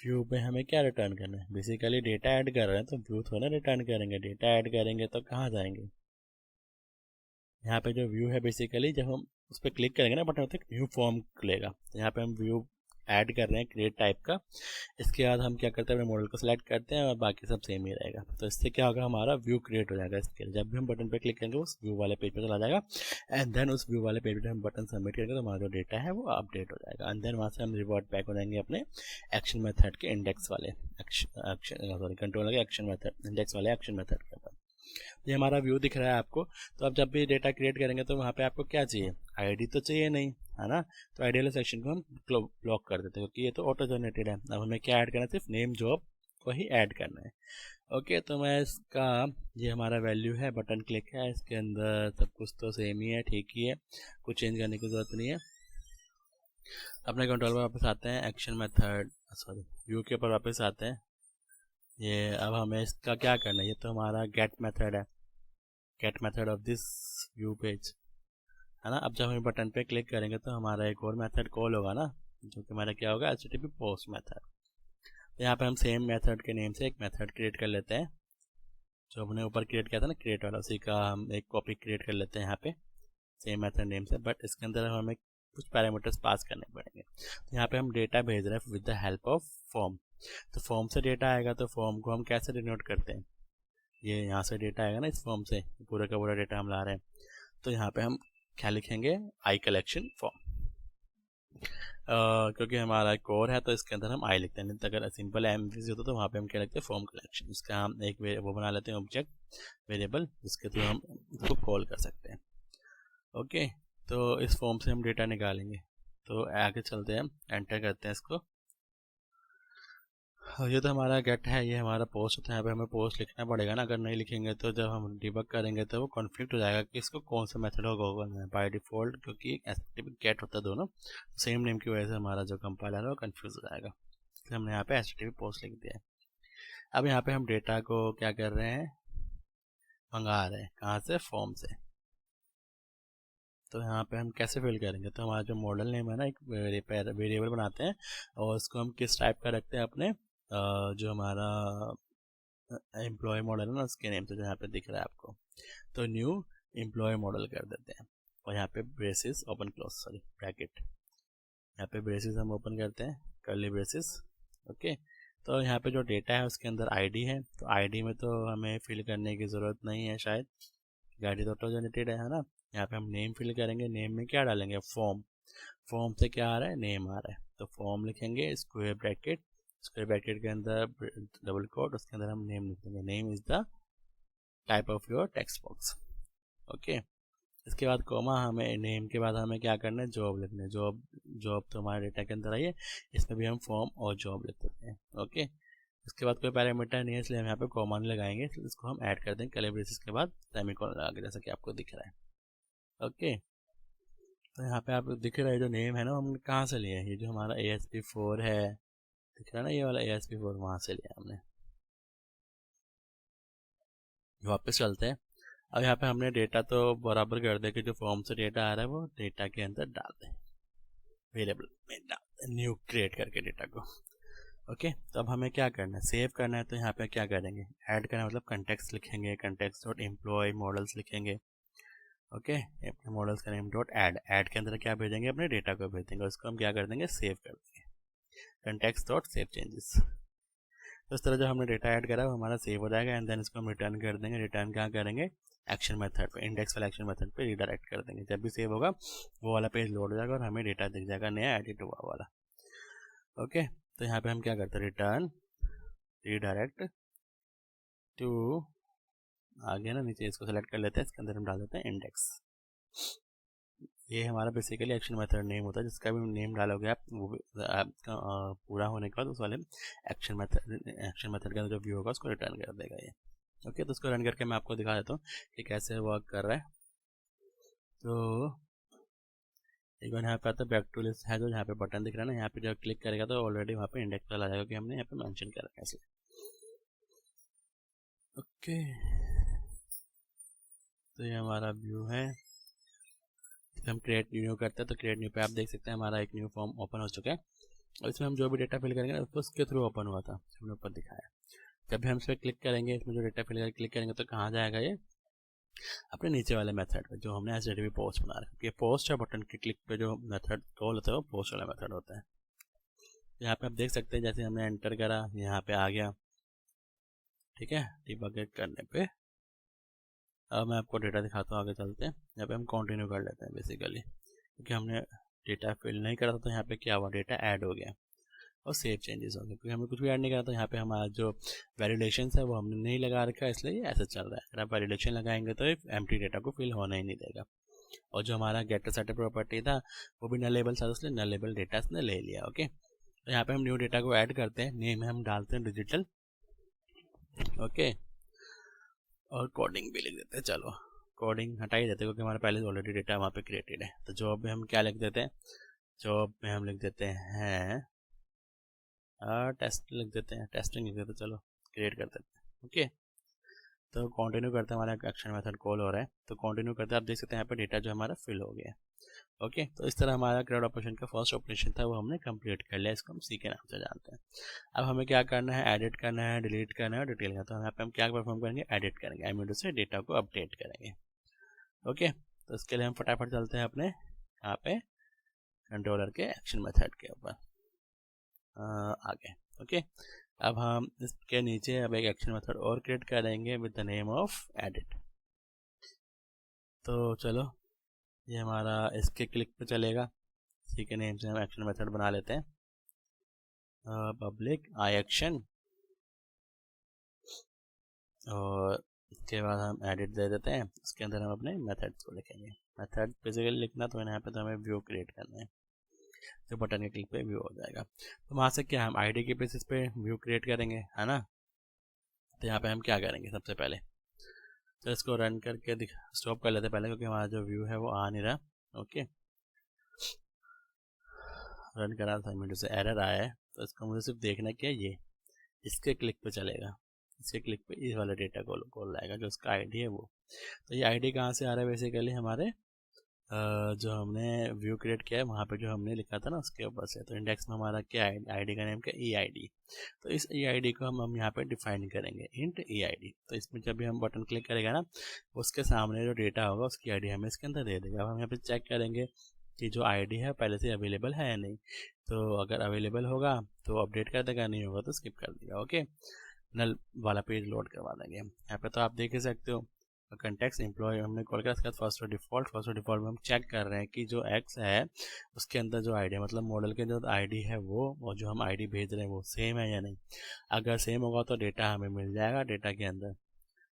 व्यू में हमें क्या रिटर्न करना है, बेसिकली डेटा ऐड कर रहे हैं तो व्यू थोड़ा रिटर्न करेंगे, डेटा ऐड करेंगे तो कहाँ जाएंगे, यहाँ पे जो व्यू है बेसिकली जब हम उस पर क्लिक करेंगे ना बटन तक न्यू फॉर्म खुलेगा। तो यहाँ पे हम व्यू ऐड कर रहे हैं क्रिएट टाइप का। इसके बाद हम क्या करते हैं, अपने मॉडल को सिलेक्ट करते हैं और बाकी सब सेम ही रहेगा। तो इससे क्या होगा, हमारा व्यू क्रिएट हो जाएगा। इसके लिए जब भी हम बटन पे क्लिक करेंगे उस व्यू वाले पेज पे चला जाएगा, एंड देन उस व्यू वाले पेज पे हम बटन सबमिट करेंगे तो हमारा जो डेटा है वो अपडेट हो जाएगा। एंड देन वहाँ से हम रिवर्ट बैक हो जाएंगे अपने एक्शन मेथड के इंडेक्स वाले कंट्रोलर के एक्शन मेथड इंडेक्स वाले एक्शन मेथड के ऊपर। ये हमारा व्यू दिख रहा है आपको। तो अब जब भी डेटा क्रिएट करेंगे तो वहाँ पे आपको क्या चाहिए, आईडी तो चाहिए नहीं, है ना। तो आईडी वाले सेक्शन को हम ब्लॉक कर देते हैं क्योंकि ये तो ऑटो जनरेटेड है। अब हमें क्या ऐड करना है, सिर्फ नेम जॉब को ही ऐड करना है। ओके, तो मैं इसका, ये हमारा वैल्यू है, बटन क्लिक है, इसके अंदर सब कुछ तो सेम ही है, ठीक ही है, कुछ चेंज करने की ज़रूरत नहीं है। अपने कंट्रोल पर वापस आते हैं, एक्शन मेथड सॉरी व्यू के ऊपर वापस आते हैं। ये अब हमें इसका क्या करना है, ये तो हमारा गेट मेथड है, get method of this view page, है ना। अब जब हम बटन पे क्लिक करेंगे तो हमारा एक और मेथड कॉल होगा ना, जो कि हमारा क्या होगा, HTTP पोस्ट मेथड। तो यहाँ पे हम सेम मेथड के नेम से एक मेथड क्रिएट कर लेते हैं, जो हमने ऊपर क्रिएट किया था ना क्रिएट वाला, उसी का हम एक कॉपी क्रिएट कर लेते हैं यहाँ पे सेम मेथड नेम से। बट इसके अंदर हमें कुछ पैरामीटर्स पास करने पड़ेंगे। तो यहाँ पे हम डेटा भेज रहे हैं with the help of form. तो फॉर्म से डेटा आएगा, तो फॉर्म को हम कैसे डिनोट करते हैं, ये यहाँ से डेटा आएगा ना, इस फॉर्म से पूरा का पूरा डेटा हम ला रहे हैं। तो यहाँ पे हम क्या लिखेंगे, आई कलेक्शन फॉर्म, क्योंकि हमारा कोर है तो इसके अंदर हम आई लिखते हैं। नहीं तो अगर सिंपल एमवीसी होता तो वहाँ पे हम क्या लिखते हैं, फॉर्म कलेक्शन। इसका हम एक वो बना लेते हैं ऑब्जेक्ट वेरिएबल, जिसके थ्रू हम इसको कॉल कर सकते हैं। ओके, तो इस फॉर्म से हम डेटा निकालेंगे। तो आगे चलते हैं, एंटर करते हैं इसको। ये तो हमारा गेट है, ये हमारा पोस्ट होता है। यहाँ पे हमें पोस्ट लिखना पड़ेगा ना, अगर नहीं लिखेंगे तो जब हम डिबग करेंगे तो वो कॉन्फ्लिक्ट हो जाएगा कि इसको कौन सा मेथड होगा बाय डिफ़ॉल्ट, क्योंकि HTTP गेट होता है दोनों सेम नेम की वजह से हमारा जो कंपाइलर है वो कन्फ्यूज हो जाएगा। तो हमने यहाँ पे HTTP पोस्ट लिख दिया है। अब यहाँ पे हम डेटा को क्या कर रहे हैं, मंगा रहे हैं, कहाँ से, फॉर्म से। तो यहाँ पे हम कैसे फिल करेंगे, तो हमारा जो मॉडल नेम है ना, एक वेरिएबल बनाते हैं और उसको हम किस टाइप का रखते हैं, अपने जो हमारा एम्प्लॉय मॉडल है ना उसके नेम से, जो यहाँ पे दिख रहा है आपको। तो न्यू एम्प्लॉय मॉडल कर देते हैं, और यहाँ पे braces open close sorry bracket, यहाँ पे ब्रेसिस हम ओपन करते हैं, कर्ली ब्रेसिस। ओके, तो यहाँ पे जो डेटा है उसके अंदर आईडी है, तो आईडी में तो हमें फिल करने की ज़रूरत नहीं है शायद, गाड़ी तो ऑटो जनरेटेड है ना। यहाँ पे हम नेम फिल करेंगे, नेम में क्या डालेंगे, फॉर्म, फॉर्म से क्या आ रहा है, नेम आ रहा है, तो फॉर्म लिखेंगे, स्क्वायर ब्रैकेट के अंदर डबल कोट, उसके अंदर हम नेम लिख देंगे, name is the type of your text box. Okay, इसके बाद कॉमा, हमें नेम के बाद हमें क्या करना है, जॉब लिखना है। जॉब तो हमारे डेटा के अंदर आई है, इसमें भी हम फॉर्म और जॉब लिख देते हैं। ओके, इसके बाद कोई पैरामीटर नहीं है इसलिए हम यहाँ पे कॉमा नहीं लगाएंगे, इसको हम ऐड कर देंगे कर्ली ब्रेसेस के बाद सेमीकोलन लगा के, जैसा कि आपको दिख रहा है। ओके, तो यहाँ पे आपको दिख रहा है जो नेम है ना, हमने कहाँ से लिया है, ये जो हमारा ASP4 है, दिख रहा है ना, ये वाला ASP4 वहाँ से लिया हमने। वापस चलते हैं। अब यहाँ पे हमने डेटा तो बराबर कर दिया कि जो फॉर्म से डेटा आ रहा है वो डेटा के अंदर डाल दें, वेरिएबल में डाल दें, न्यू क्रिएट करके डेटा को। ओके, तो अब हमें क्या करना है, सेव करना है। तो यहाँ पे क्या करेंगे, ऐड करना मतलब कंटेक्स्ट लिखेंगे, कंटेक्स्ट डॉट एम्प्लॉय मॉडल्स लिखेंगे। ओके, अपने मॉडल्स का नेम डॉट ऐड के अंदर क्या भेजेंगे, अपने डेटा को भेजेंगे, उसको हम क्या कर देंगे, सेव कर देंगे, कंटेक्स्ट डॉट सेव चेंजेस। तो इस तरह जो हमने डेटा ऐड करा वो हमारा सेव हो जाएगा, एंड देन इसको हम रिटर्न कर देंगे। रिटर्न क्या करेंगे, एक्शन मेथड पे, इंडेक्स वाला एक्शन मेथड पे रिडायरेक्ट कर देंगे। जब भी सेव होगा वो वाला पेज लोड हो जाएगा और हमें डेटा दिख जाएगा नया एडिट हुआ वाला। ओके, तो यहाँ पे हम क्या करते हैं, रिटर्न रिडायरेक्ट टू, आगे ना नीचे इसको सेलेक्ट कर लेते हैं, इसके अंदर हम डाल देते हैं इंडेक्स। ये हमारा बेसिकली एक्शन मेथड नेम होता है, जिसका भी नेम डालोगे आप, वो आपका पूरा होने के बाद उस वाले एक्शन मेथड के अंदर जो व्यू होगा उसको रिटर्न कर देगा ये। ओके, तो उसको रन करके मैं आपको दिखा देता हूँ कि कैसे वर्क कर रहा है। तो एक बार यहाँ पे आता है बैक टू लिस्ट है, जो यहाँ पे बटन दिख रहा है ना, यहाँ पे जब क्लिक करेगा तो ऑलरेडी वहाँ पे इंडेक्स चला जाएगा कि हमने यहाँ पे मेंशन कर रखा है इसलिए। ओके, तो ये हमारा व्यू है। हम क्रिएट न्यू करते हैं, तो क्रिएट न्यू पे आप देख सकते हैं हमारा एक न्यू फॉर्म ओपन हो चुका है, और इसमें हम जो भी डेटा फिल करेंगे उसको उसके थ्रू ओपन हुआ था, हमने ऊपर दिखाया। जब भी हम इस पर क्लिक करेंगे, इसमें जो डेटा फिल करके क्लिक करेंगे तो कहाँ जाएगा ये, अपने नीचे वाले मेथड पे जो हमने HTTP पोस्ट बना रखा है। ये पोस्ट है, बटन के क्लिक पे जो मेथड कॉल होता है वो पोस्ट वाला मेथड होता है। यहाँ पे आप देख सकते हैं जैसे हमने एंटर करा यहाँ पे आ गया, ठीक है। डिबग करने पे अब मैं आपको डेटा दिखाता हूँ, आगे चलते हैं। यहाँ पे हम कंटिन्यू कर लेते हैं बेसिकली, क्योंकि हमने डेटा फिल नहीं करा था, तो यहाँ पे क्या हुआ, डेटा ऐड हो गया और सेव चेंजेस हो गए, क्योंकि हमें कुछ भी ऐड नहीं करा था। यहाँ पे हमारा जो वैलिडेशन है वो हमने नहीं लगा रखा है, इसलिए ऐसा चल रहा है। अगर आप वैलिडेशन लगाएंगे तो एम्प्टी डेटा को फिल होने ही नहीं देगा। और जो हमारा गेटर सेटअप प्रॉपर्टी था वो भी नलेबल था, इसलिए नलेबल डेटा इसने ले लिया। ओके, तो यहाँ पे हम न्यू डेटा को ऐड करते हैं, नेम हम डालते हैं डिजिटल। ओके, और कोडिंग भी लिख देते हैं, चलो कोडिंग हटा ही देते हैं क्योंकि हमारे पहले ऑलरेडी डेटा वहाँ पे क्रिएटेड है। तो जॉब में हम क्या लिख देते हैं, जॉब में हम लिख देते हैं टेस्ट लिख देते हैं, टेस्टिंग लिख देते हैं, चलो क्रिएट कर देते हैं। ओके, तो कंटिन्यू करते हैं, हमारा एक्शन मेथड कॉल हो रहा है, तो कंटिन्यू करते हैं। आप देख सकते हैं यहाँ पे डेटा जो हमारा फिल हो गया है। ओके, तो इस तरह हमारा क्राउड ऑपरेशन का फर्स्ट ऑपरेशन था वो हमने कंप्लीट कर लिया, इसको हम सी के नाम से जानते हैं। अब हमें क्या करना है, एडिट करना है, डिलीट करना है, डिटेल करना है। तो यहाँ पे हम क्या परफॉर्म करेंगे, एडिट करेंगे, आई से डेटा को अपडेट करेंगे। ओके, तो इसके लिए हम फटाफट चलते हैं अपने यहाँ पे कंट्रोलर के एक्शन मेथड के ऊपर आगे। ओके, अब हम इसके नीचे अब एक एक्शन मेथड और क्रिएट करेंगे with the name of edit. तो चलो ये हमारा इसके क्लिक पे चलेगा, इसी के नेम से हम एक्शन मेथड बना लेते हैं, पब्लिक आई एक्शन, और इसके बाद हम एडिट दे देते हैं। इसके अंदर हम अपने मेथड्स को लिखेंगे। मेथड बेसिकली लिखना तो यहाँ पे तो हमें व्यू क्रिएट करना है, तो बटन के क्लिक पे व्यू हो जाएगा। तो वहाँ से क्या हम आईडी के बेसिस पे व्यू क्रिएट करेंगे, है ना। तो यहाँ पे हम क्या करेंगे, सबसे पहले तो इसको रन करके स्टॉप कर लेते पहले, क्योंकि हमारा जो व्यू है वो आ नहीं रहा। ओके, रन करा था मेरे से एरर आया है, तो इसको मुझे सिर्फ देखना क्या, ये इसके क्लिक पे चलेगा, इसके क्लिक पे इस वाले डेटा को कॉल आएगा जो उसका आईडी है वो। तो ये आईडी कहाँ से आ रहा है, बेसिकली हमारे जो हमने व्यू क्रिएट किया है वहाँ पे जो हमने लिखा था ना उसके ऊपर से। तो इंडेक्स में हमारा क्या है, आईडी का नेम क्या, EID। तो इस EID को हम यहाँ पे डिफाइन करेंगे, इंट EID। तो इसमें जब भी हम बटन क्लिक करेगा ना, उसके सामने जो डेटा होगा उसकी आईडी हमें इसके अंदर दे देगा। अब हम यहाँ पे चेक करेंगे कि जो आईडी है पहले से अवेलेबल है या नहीं। तो अगर अवेलेबल होगा तो अपडेट कर देगा, नहीं होगा तो स्किप कर देगा। ओके, नल वाला पेज लोड करवा देंगे। यहाँ पे तो आप देख ही सकते हो कंटेक्स्ट एम्प्लॉय हमने कॉल किया, उसके बाद फर्स्ट डिफ़ॉल्ट में हम चेक कर रहे हैं कि जो एक्स है उसके अंदर जो आईडी है, मतलब मॉडल के जो आईडी है वो और जो हम आईडी भेज रहे हैं वो सेम है या नहीं। अगर सेम होगा तो डेटा हमें मिल जाएगा, डेटा के अंदर,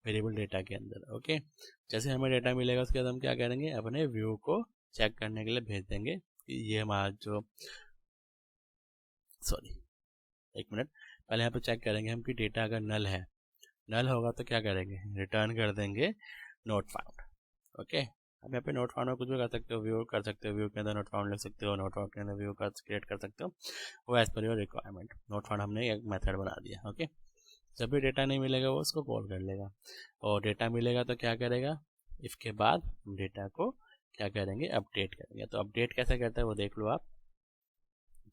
वेरिएबल डेटा के अंदर। ओके, जैसे हमें डेटा मिलेगा उसके बाद हम क्या करेंगे, अपने व्यू को चेक करने के लिए भेज देंगे कि ये हमारा जो एक मिनट पहले यहाँ पे चेक करेंगे हम कि डेटा अगर नल है, नल होगा तो क्या करेंगे, रिटर्न कर देंगे नोट फाउंड। ओके, अब यहाँ पे नोट फाउंड में कुछ भी कर सकते हो, व्यू कर सकते हो, व्यू के अंदर नोट फाउंड लिख सकते हो, नोट फाउंड के अंदर व्यू का क्रिएट कर सकते हो, वो as per your requirement. Not found हमने एक मेथड बना दिया। ओके, जब भी डेटा नहीं मिलेगा वो उसको कॉल कर लेगा, और डेटा मिलेगा तो क्या करेगा, इसके बाद हम डेटा को क्या करेंगे, अपडेट करेंगे। तो अपडेट कैसे करते हैं वो देख लो आप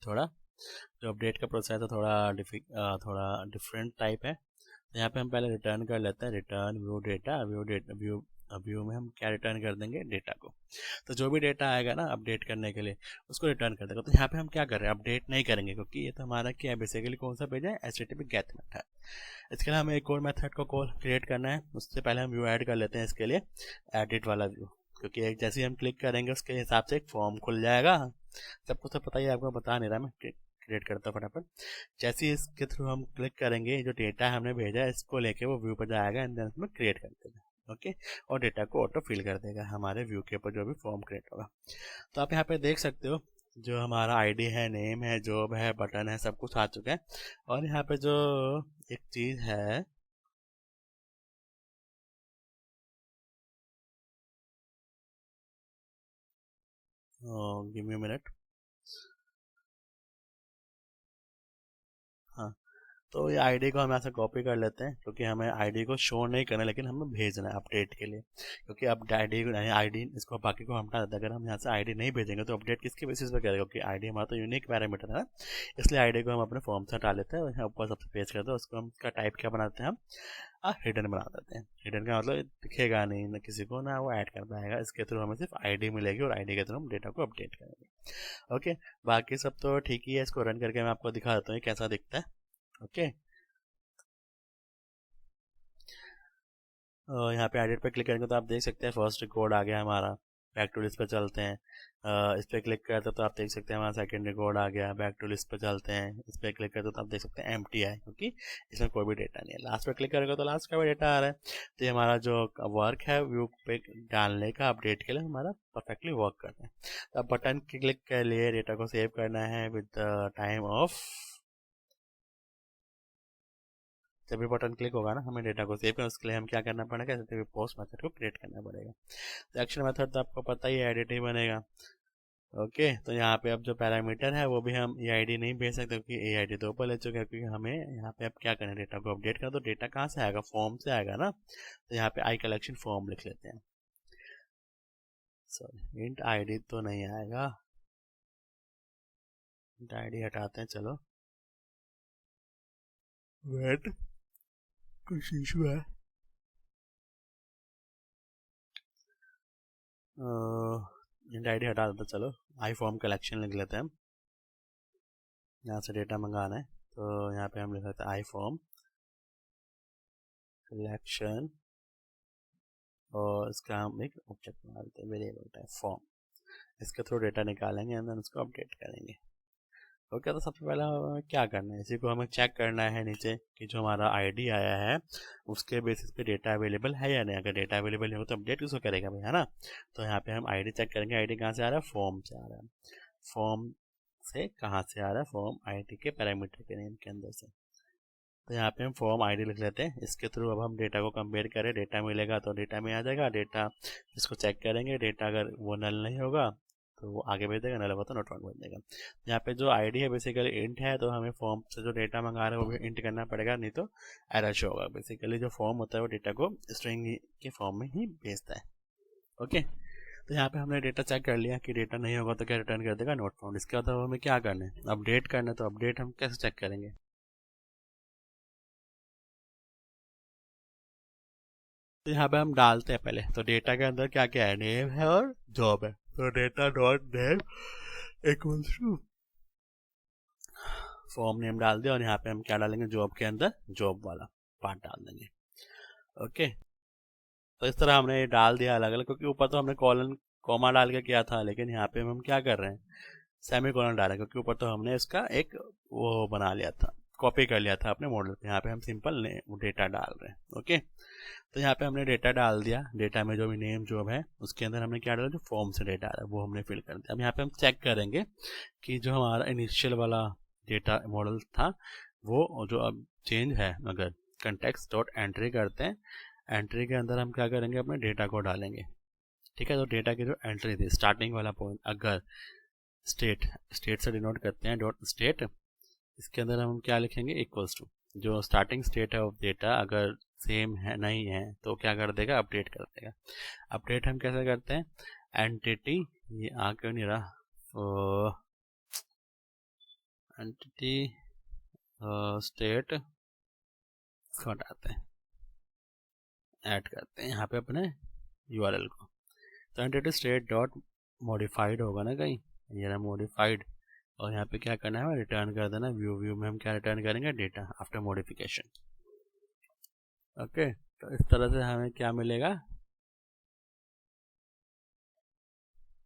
थोड़ा। जो अपडेट का प्रोसेस है थोड़ा डिफरेंट टाइप है। तो यहाँ पे हम पहले रिटर्न कर लेते हैं, रिटर्न व्यू डेटा, व्यू में हम क्या रिटर्न कर देंगे, डेटा को। तो जो भी डेटा आएगा ना अपडेट करने के लिए उसको रिटर्न कर देगा। तो यहाँ पे हम क्या कर रहे हैं, अपडेट नहीं करेंगे, क्योंकि ये तो हमारा क्या है, बेसिकली कौन सा पेज है, HTTP गेट मेथड। इसके लिए हमें एक और मेथड को कॉल क्रिएट करना है। उससे पहले हम व्यू ऐड कर लेते हैं इसके लिए, एडिट वाला व्यू, क्योंकि एक जैसे ही हम क्लिक करेंगे उसके हिसाब से एक फॉर्म खुल जाएगा। सबको तो पता ही है, आपको बता नहीं रहा मैं, क्रिएट करता हूँ फटाफट। जैसे ही इसके थ्रू हम क्लिक करेंगे, जो डेटा हमने भेजा है इसको लेके वो व्यू पर जाएगा एंड देन उसमें क्रिएट कर देगा। ओके, और डेटा को ऑटो फिल कर देगा हमारे व्यू के ऊपर जो भी फॉर्म क्रिएट होगा। तो आप यहाँ पे देख सकते हो जो हमारा आईडी है, नेम है, जॉब है, बटन है, सब कुछ आ चुका है। और यहाँ पे जो एक चीज़ है, गिव मी मिनट। हाँ, तो ये आईडी को हम यहाँ से कॉपी कर लेते हैं, क्योंकि हमें आईडी को शो नहीं करना, लेकिन हमें भेजना है अपडेट के लिए। क्योंकि अब आईडी इसको बाकी को हटा देते हैं। अगर हम यहाँ से आईडी नहीं भेजेंगे तो अपडेट किसके बेसिस पे करेगा, क्योंकि आईडी हमारा तो यूनिक पैरामीटर है ना। इसलिए आईडी को हम अपने फॉर्म से हटा लेते हैं और यहाँ ऊपर सबसे पेज करते हैं। उसको हम का टाइप क्या बनाते हैं, हम हिडन बना देते हैं। हिडन का मतलब दिखेगा नहीं ना किसी को, ना वो ऐड कर पाएगा। इसके थ्रू हमें सिर्फ आईडी मिलेगी और आईडी के थ्रू हम डेटा को अपडेट करेंगे। ओके, बाकी सब तो ठीक ही है। इसको रन करके मैं आपको दिखा देता हूँ कैसा दिखता है। ओके, यहाँ पे एडिट पे क्लिक करेंगे तो आप देख सकते हैं फर्स्ट रिकॉर्ड आ गया हमारा। बैक टू लिस्ट पे चलते हैं, इस पर क्लिक करते हैं तो आप देख सकते हैं हमारा सेकंड रिकॉर्ड आ गया। बैक टू लिस्ट पे चलते हैं, इस पर क्लिक करते हैं तो आप देख सकते हैं एम्प्टी है, क्योंकि इसमें कोई भी डेटा नहीं है। लास्ट पे क्लिक करेंगे तो लास्ट का भी डेटा आ रहा है। तो ये हमारा जो वर्क है व्यू पे डालने का अपडेट के लिए हमारा परफेक्टली वर्क करता है। तो अब बटन क्लिक कर लिए, डेटा को सेव करना है विद टाइम ऑफ, जब भी बटन क्लिक होगा ना हमें डेटा को सेव करना, उसके लिए हम क्या करना पड़ेगा, जैसे पोस्ट मेथड को क्रिएट करना पड़ेगा। तो एक्शन मेथड तो आपको पता ही है, एडिट ही बनेगा। ओके, तो यहाँ पे अब जो पैरामीटर है वो भी हम ए आई डी नहीं भेज सकते, क्योंकि ए आई डी तो ऊपर ले चुके हैं। क्योंकि हमें यहाँ पे अब क्या करना है, डेटा को अपडेट करना। तो डेटा कहाँ से आएगा, फॉर्म से आएगा ना। तो यहाँ पे आई कलेक्शन फॉर्म लिख लेते हैं। सॉरी, इंट आई डी तो नहीं आएगा, इंट आई डी हटाते हैं। चलो वेट, कुछ इशू है। इंट आई डी हटा देते, चलो आई फॉर्म कलेक्शन लिख लेते हैं हम। यहाँ से डेटा मंगाना है तो यहाँ पे हम लिख सकते हैं आई फॉर्म कलेक्शन, और इसका हम एक ऑब्जेक्ट बना देते हैं, वेरिएबल टाइप फॉर्म। इसके थ्रू डेटा निकालेंगे एंड देन उसको अपडेट करेंगे। ओके, तो सबसे पहले हमें क्या करना है, इसी को हमें चेक करना है नीचे कि जो हमारा आईडी आया है उसके बेसिस पे डेटा अवेलेबल है या नहीं। अगर डेटा अवेलेबल नहीं हो तो अपडेट किसको करेगा भाई, है ना। तो यहाँ पे हम आईडी चेक करेंगे। आईडी कहाँ से आ रहा है, फॉर्म से आ रहा है। फॉर्म से कहाँ से आ रहा है, फॉर्म आईडी के पैरामीटर के नेम के अंदर से। तो यहाँ पे हम फॉर्म आईडी लिख लेते हैं। इसके थ्रू अब हम डेटा को कंपेयर करें, डेटा मिलेगा तो डेटा में आ जाएगा डेटा। इसको चेक करेंगे, डेटा अगर वो नल नहीं होगा तो वो आगे भेज देगा, नल होगा तो नॉट फाउंड भेज देगा। यहाँ पे जो आईडी है बेसिकली इंट है, तो हमें फॉर्म से जो डेटा मंगा रहे हैं वो भी इंट करना पड़ेगा, नहीं तो एरर शो होगा। बेसिकली जो फॉर्म होता है वो डेटा को स्ट्रिंग के फॉर्म में ही भेजता है। ओके, तो यहाँ पे हमने डेटा चेक कर लिया कि डेटा नहीं होगा तो क्या रिटर्न कर देगा, नॉट फाउंड। इसके बाद हमें क्या करना है, अपडेट करना है। तो अपडेट हम कैसे चेक करेंगे, तो यहाँ पे हम डालते हैं पहले। तो डेटा के अंदर क्या क्या है, नेम है और जॉब है। तो data dot name equals to form name डाल दिया, और यहाँ पे हम क्या डालेंगे, जॉब के अंदर जॉब वाला पार्ट डाल देंगे। ओके, तो इस तरह हमने डाल दिया अलग अलग, क्योंकि ऊपर तो हमने कॉलन कॉमा डाल के किया था, लेकिन यहाँ पे हम क्या कर रहे हैं, सेमी कॉलन डाल रहे हैं, क्योंकि ऊपर तो हमने इसका एक वो बना लिया था, कॉपी कर लिया था अपने मॉडल पे। यहाँ पे हम सिंपल डेटा डाल रहे हैं। ओके, तो यहाँ पे हमने डेटा डाल दिया। डेटा में जो भी नेम जॉब है उसके अंदर हमने क्या डाला, जो फॉर्म से डेटा आ रहा है वो हमने फिल कर दिया। अब यहाँ पे हम चेक करेंगे कि जो हमारा इनिशियल वाला डेटा मॉडल था वो जो अब चेंज है, अगर कंटेक्स्ट डॉट एंट्री करते हैं, एंट्री के अंदर हम क्या करेंगे, अपने डेटा को डालेंगे। ठीक है, तो डेटा की जो एंट्री थी स्टार्टिंग वाला पॉइंट, अगर स्टेट से डिनोट करते हैं डॉट स्टेट, इसके अंदर हम क्या लिखेंगे, इक्वल्स टू जो स्टार्टिंग स्टेट है ऑफ डेटा, अगर सेम है नहीं है तो क्या कर देगा, अपडेट कर देगा। अपडेट हम कैसे करते हैं, एंटिटी, ये आ क्यों नहीं रहा, एंटिटी स्टेट इसको हटाते हैं, ऐड करते हैं यहाँ पे अपने यूआरएल को। तो एंटिटी स्टेट डॉट मॉडिफाइड होगा ना कहीं, ये ना मॉडिफाइड, और यहाँ पे क्या करना है, रिटर्न कर देना व्यू में हम क्या रिटर्न करेंगे, डेटा आफ्टर मॉडिफिकेशन। ओके, तो इस तरह से हमें क्या मिलेगा,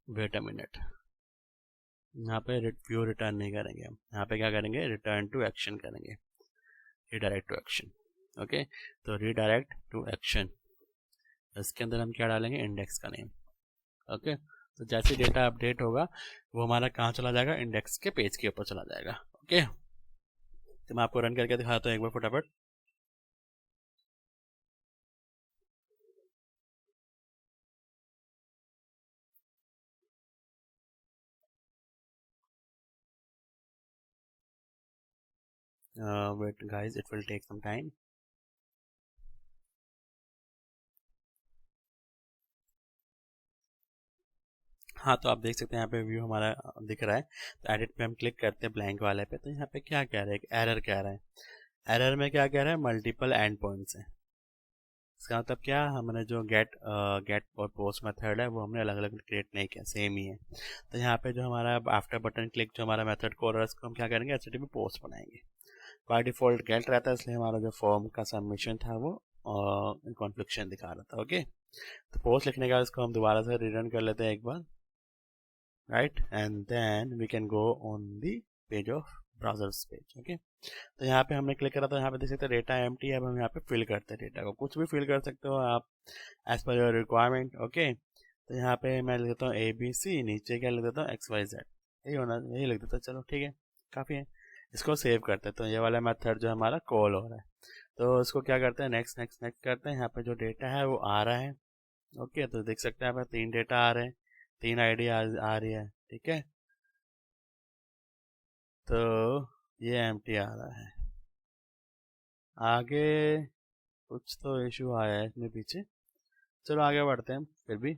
वेट अ मिनट, यहाँ पे व्यू रिटर्न नहीं करेंगे हम, यहाँ पे क्या करेंगे, रिटर्न टू एक्शन करेंगे, रीडायरेक्ट टू एक्शन। ओके, तो रीडायरेक्ट टू एक्शन, इसके अंदर हम क्या डालेंगे, इंडेक्स का नेम। ओके, तो जैसे डेटा अपडेट होगा वो हमारा कहाँ चला जाएगा, इंडेक्स के पेज के ऊपर चला जाएगा। ओके, तो मैं आपको रन करके दिखाता हूँ एक बार फटाफट। wait guys, it will take some time. हाँ, तो आप देख सकते हैं यहाँ पे व्यू हमारा दिख रहा है। तो एडिट पे हम क्लिक करते हैं ब्लैंक वाले पे, तो यहाँ पे क्या कह रहा है, एरर कह रहा है। एरर में क्या कह रहा है, मल्टीपल एंड पॉइंट्स है। इसका मतलब क्या, हमने जो गेट और पोस्ट मेथड है वो हमने अलग अलग क्रिएट नहीं किया, सेम ही है। तो यहाँ पे जो हमारा आफ्टर बटन क्लिक जो हमारा मेथड कोड है उसको हम क्या करेंगे, एचटीटीपी पोस्ट बनाएंगे। बाय डिफॉल्ट गेट रहता है, इसलिए हमारा जो फॉर्म का सबमिशन था वो कॉन्फ्लिक्शन दिखा रहा था। ओके, तो पोस्ट लिखने के बाद इसको हम दोबारा से रिटर्न कर लेते हैं एक बार, right, and then we can go on the page of browsers page. Okay, तो यहाँ पे हमने क्लिक करा, तो यहाँ पे देख सकते हैं डेटा एम्प्टी है। अब हम यहाँ पे फिल करते हैं डेटा को, कुछ भी फिल कर सकते हो आप as per your requirement. Okay, तो यहाँ पे मैं लिख देता हूँ ABC, नीचे क्या लिख देता हूँ XYZ, यही होना, यही लिख देता हूँ। चलो ठीक है, काफ़ी है। इसको सेव करते हैं, तो ये वाला मेथड जो हमारा कॉल हो रहा है, तो इसको क्या करते हैं, नेक्स्ट नेक्स्ट नेक्स्ट करते हैं। यहाँ पे जो डेटा है वो आ रहा है। ओके, तो देख सकते हैं यहाँ पे 3 डेटा आ रहे हैं, 3 ID आ रही है। ठीक है, तो ये एम्प्टी आ रहा है। आगे कुछ तो इशू आया है इसमें पीछे, चलो आगे बढ़ते हैं। फिर भी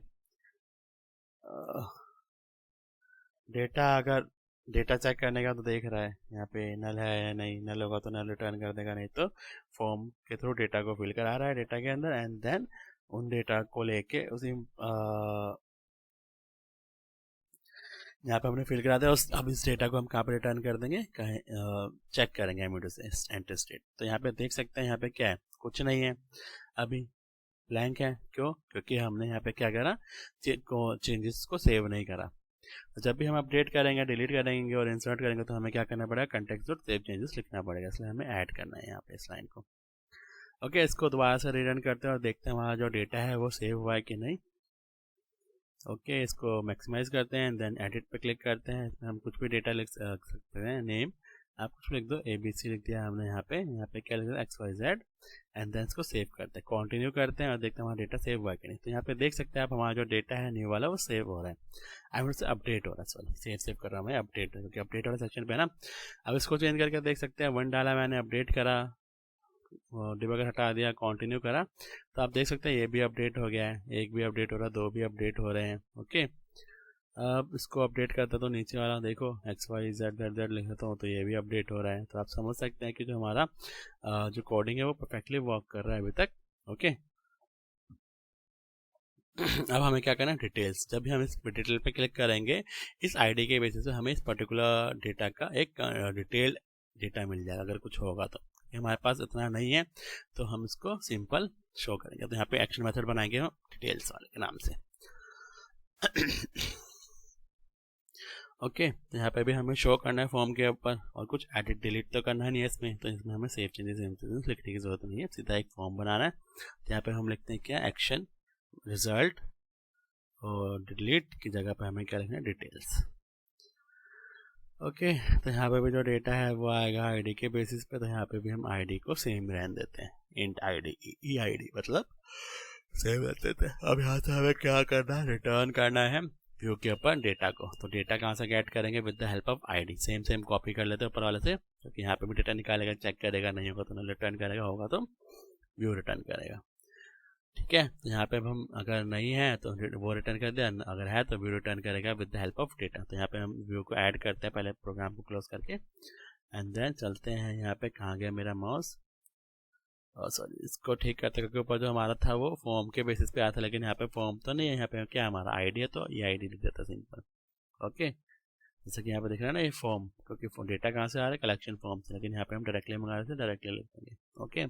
डेटा, अगर डेटा चेक करने का तो देख रहा है यहाँ पे नल है या नहीं, नल होगा तो नल रिटर्न कर देगा, नहीं तो फॉर्म के थ्रू डेटा को फिल करा रहा है डेटा के अंदर, एंड देन उन डेटा को लेके उसी यहाँ पे हमने फिल करा दिया। अब इस डेटा को हम कहाँ पे रिटर्न कर देंगे, कहीं चेक करेंगे एमिडो से एंटर स्टेट। तो यहाँ पे देख सकते हैं, यहाँ पे क्या है, कुछ नहीं है, अभी ब्लैंक है। क्यों, क्योंकि हमने यहाँ पे क्या करा, चेंजेस को सेव नहीं करा। तो जब भी हम अपडेट करेंगे, डिलीट करेंगे और इंसर्ट करेंगे, तो हमें क्या करना पड़ेगा, कंटेक्स्ट डॉट सेव चेंजेस लिखना पड़ेगा, इसलिए हमें ऐड करना है यहाँ पे इस लाइन को। ओके, इसको दोबारा से रिटर्न करते हैं और देखते हैं वहाँ जो डेटा है वो सेव हुआ है कि नहीं। ओके, इसको मैक्सिमाइज करते हैं, देन एडिट पे क्लिक करते हैं। इसमें हम कुछ भी डेटा लिख सकते हैं, नेम आप कुछ लिख दो, ABC लिख दिया हमने यहाँ पे क्या लिख दिया, XYZ, एंड देन इसको सेव करते हैं, कंटिन्यू करते हैं और देखते हैं हमारा डेटा सेव हुआ कि नहीं। तो यहाँ पे देख सकते हैं आप, हमारा जो डेटा है न्यू वाला वो सेव हो रहा है, आई मीन से अपडेट हो रहा है, सॉरी सेव कर रहा हूँ मैं, अपडेट, क्योंकि अपडेट वाला सेक्शन पे ना। अब इसको चेंज करके देख सकते हैं, 1 डाला मैंने, अपडेट करा, डिबगर हटा दिया, कंटिन्यू करा, तो आप देख सकते हैं ये भी अपडेट हो गया है, 1 भी अपडेट हो रहा है, 2 भी अपडेट हो रहे हैं। ओके, अब इसको अपडेट करता तो नीचे वाला देखो XYZ लिख देता हूँ, तो ये भी अपडेट हो रहा है। तो आप समझ सकते हैं कि जो हमारा जो कोडिंग है वो परफेक्टली वर्क कर रहा है अभी तक। ओके, अब हमें क्या करना है, डिटेल्स। जब भी हम इस डिटेल पे क्लिक करेंगे, इस ID के बेसिस पे हमें इस पर्टिकुलर डेटा का एक डिटेल डेटा मिल जाएगा अगर कुछ होगा तो। हमारे पास इतना नहीं है तो हम इसको सिंपल शो करेंगे। तो यहाँ पे एक्शन मेथड बनाएंगे हम डिटेल्स वाले के नाम से। ओके, तो यहाँ पे भी हमें शो करना है फॉर्म के ऊपर, और कुछ एडिट डिलीट तो करना नहीं है इसमें, तो इसमें हमें सेव चेंजेस लिखने की जरूरत नहीं है, सीधा एक फॉर्म बनाना है। तो यहाँ पे हम लिखते हैं क्या, एक्शन रिजल्ट, और डिलीट की जगह पे हमें क्या लिखना है, डिटेल्स। ओके, तो यहाँ पे भी जो डेटा है वो आएगा ID के बेसिस पे, तो यहाँ पे भी हम ID को सेम रहने देते हैं, इंट ID, EID मतलब सेम रख देते हैं। अब यहाँ से हमें क्या करना है, रिटर्न करना है व्यू के ऊपर डेटा को। तो डेटा कहाँ से गेट करेंगे, with the help of ID, same copy कर लेते हैं ऊपर वाले से, क्योंकि यहाँ पे भी डेटा निकालेगा, चेक करेगा, नहीं होगा तो रिटर्न करेगा, होगा तो व्यू रिटर्न करेगा। ठीक ठीक है, यहाँ पे अब हम अगर नहीं है तो वो रिटर्न कर दे, अगर है तो व्यू रिटर्न करेगा with the help of data. तो यहाँ पे हम व्यू को ऐड करते हैं पहले प्रोग्राम को क्लोज करके, एंड देन चलते हैं यहाँ पे, कहाँ गया मेरा माउस, सॉरी, इसको ठीक करते क्योंकि ऊपर जो हमारा था वो फॉर्म के बेसिस पे आया था, लेकिन यहाँ पे फॉर्म तो नहीं है, यहाँ पे क्या हमारा आईडी है, तो ये आईडी लिख देता सिंपल। ओके, जैसे कि यहाँ पे दिख रहा है ना ये फॉर्म, क्योंकि डेटा कहाँ से आ रहा है, कलेक्शन फॉर्म से, लेकिन यहाँ पे हम डायरेक्टली मंगा रहे थे, डायरेक्टली लिख देंगे। ओके,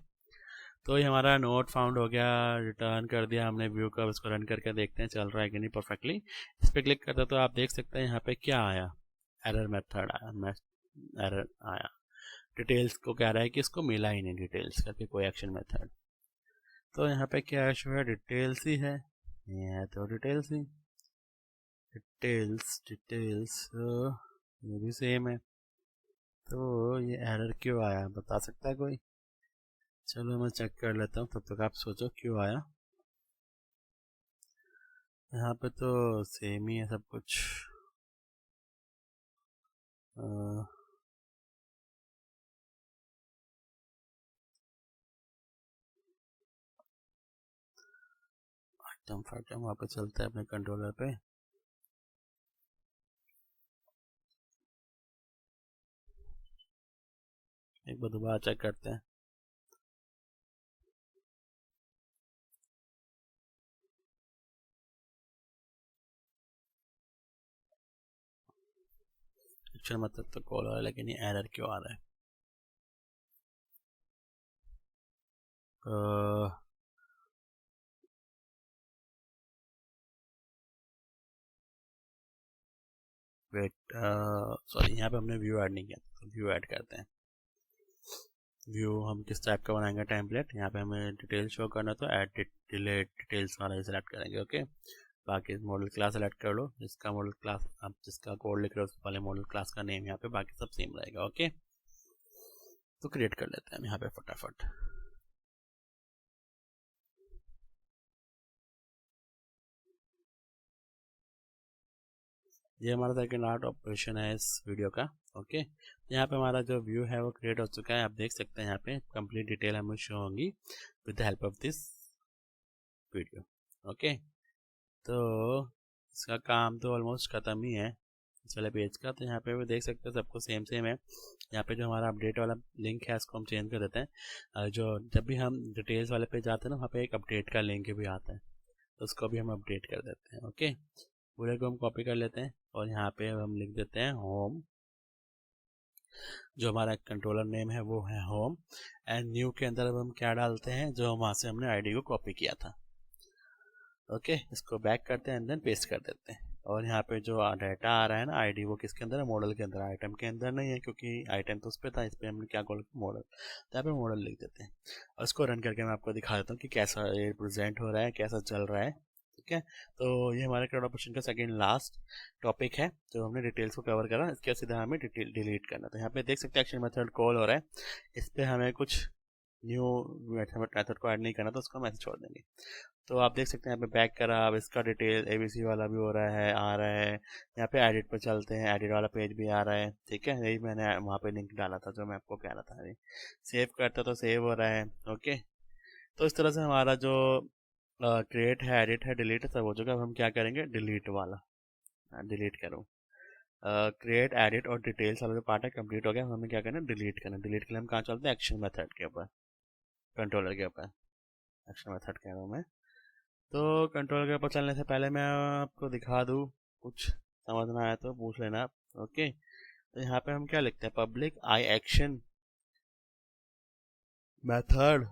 तो ये हमारा नोट फाउंड हो गया, रिटर्न कर दिया हमने व्यू का। इसको रन करके देखते हैं चल रहा है कि नहीं परफेक्टली। इस पर क्लिक करते तो आप देख सकते हैं यहाँ पे क्या आया, एरर मेथड आया, एरर आया, डिटेल्स को कह रहा है कि इसको मिला ही नहीं डिटेल्स करके कोई एक्शन मेथड। तो यहाँ पे क्या इशू है, डिटेल्स ही है, ये तो डिटेल्स ही, डिटेल्स ये भी सेम है, तो ये एरर क्यों आया बता सकता है कोई? चलो मैं चेक कर लेता हूँ, तब तक आप सोचो क्यों आया। यहाँ पे तो सेम ही है सब कुछ। आइटम फाइटम वहाँ पे चलता है अपने कंट्रोलर पे, एक बार दोबारा चेक करते हैं। एक्शन मतलब तो कॉल आ रहा है, लेकिन ये एरर क्यों आ रहा है? वेट, सॉरी, यहाँ पे हमने व्यू ऐड नहीं किया, तो व्यू ऐड करते हैं। व्यू हम किस टाइप का बनाएंगे, टेम्पलेट, यहाँ पे हमें डिटेल शो करना, तो ऐड डिलीट डिटेल्स वाला ही सेलेक्ट करेंगे। ओके, बाकी मॉडल क्लास सेलेक्ट कर लो, जिसका मॉडल क्लास आप जिसका कोड लिख रहे हो उस वाले मॉडल क्लास का नेम यहाँ पे, बाकी सब सेम रहेगा। ओके, तो क्रिएट कर लेते हैं हम यहाँ पे फटाफट। ये हमारा सेकंड आर्ट ऑपरेशन है इस वीडियो का। ओके, यहाँ पे हमारा जो व्यू है वो क्रिएट हो चुका है, आप देख सकते हैं यहाँ पे कंप्लीट डिटेल हमें शो होंगी with the help of this video. Okay, तो इसका काम तो ऑलमोस्ट ख़त्म ही है इस वाले पेज का। तो यहाँ पे भी देख सकते हैं सबको सेम सेम है। यहाँ पे जो हमारा अपडेट वाला लिंक है इसको हम चेंज कर देते हैं। जो जब भी हम डिटेल्स वाले पे जाते हैं ना, वहाँ पे एक अपडेट का लिंक भी आता है, तो उसको भी हम अपडेट कर देते हैं। ओके, पूरे को हम कॉपी कर लेते हैं और यहाँ पे हम लिख देते हैं होम, जो हमारा कंट्रोलर नेम है वो है होम, एंड न्यू के अंदर अब हम क्या डालते हैं, जो वहाँ से हमने आईडी को कॉपी किया था। ओके, इसको बैक करते हैं एंड देन पेस्ट कर देते हैं। और यहाँ पे जो डाटा आ रहा है ना, आईडी, वो किसके अंदर है, मॉडल के अंदर, आइटम के अंदर नहीं है, क्योंकि आइटम तो उस पर था, इस पर हमने क्या कॉल किया, मॉडल। तो यहाँ पे मॉडल लिख देते हैं और इसको रन करके मैं आपको दिखा देता हूँ कि कैसा ये प्रेजेंट हो रहा है, कैसा चल रहा है। ठीक है, तो ये हमारे क्राउड ऑपरेशन का सेकंड लास्ट टॉपिक है, जो हमने डिटेल्स को कवर करा। इसके सीधा हमें डिलीट करना। तो यहाँ पे देख सकते हैं एक्शन मेथड कॉल हो रहा है, इस पर हमें कुछ न्यू मेथड को ऐड नहीं करना, तो उसको हम ऐसे छोड़ देंगे। तो आप देख सकते हैं यहाँ पे बैक करा, अब इसका डिटेल एबीसी वाला भी हो रहा है, आ रहा है। यहाँ पे एडिट पर चलते हैं, एडिट वाला पेज भी आ रहा है। ठीक है, यही मैंने वहाँ पे लिंक डाला था जो मैं आपको कह रहा था। अभी सेव करता तो सेव हो रहा है। ओके, तो इस तरह से हमारा जो क्रिएट है, एडिट है, डिलीट है, सब हो चुका। अब हम क्या करेंगे, डिलीट वाला, डिलीट करो। क्रिएट, एडिट और डिटेल्स वाला जो पार्ट है कंप्लीट हो गया। हमें क्या करना है, डिलीट करना। डिलीट के लिए हम कहाँ चलते हैं, एक्शन मेथड के ऊपर, कंट्रोलर के ऊपर, एक्शन मेथड कह रहा हूँ मैं। तो कंट्रोलर के ऊपर चलने से पहले मैं आपको दिखा दूँ, कुछ समझ ना आया तो पूछ लेना आप। ओके, तो यहाँ पे हम क्या लिखते हैं, पब्लिक आई एक्शन मेथड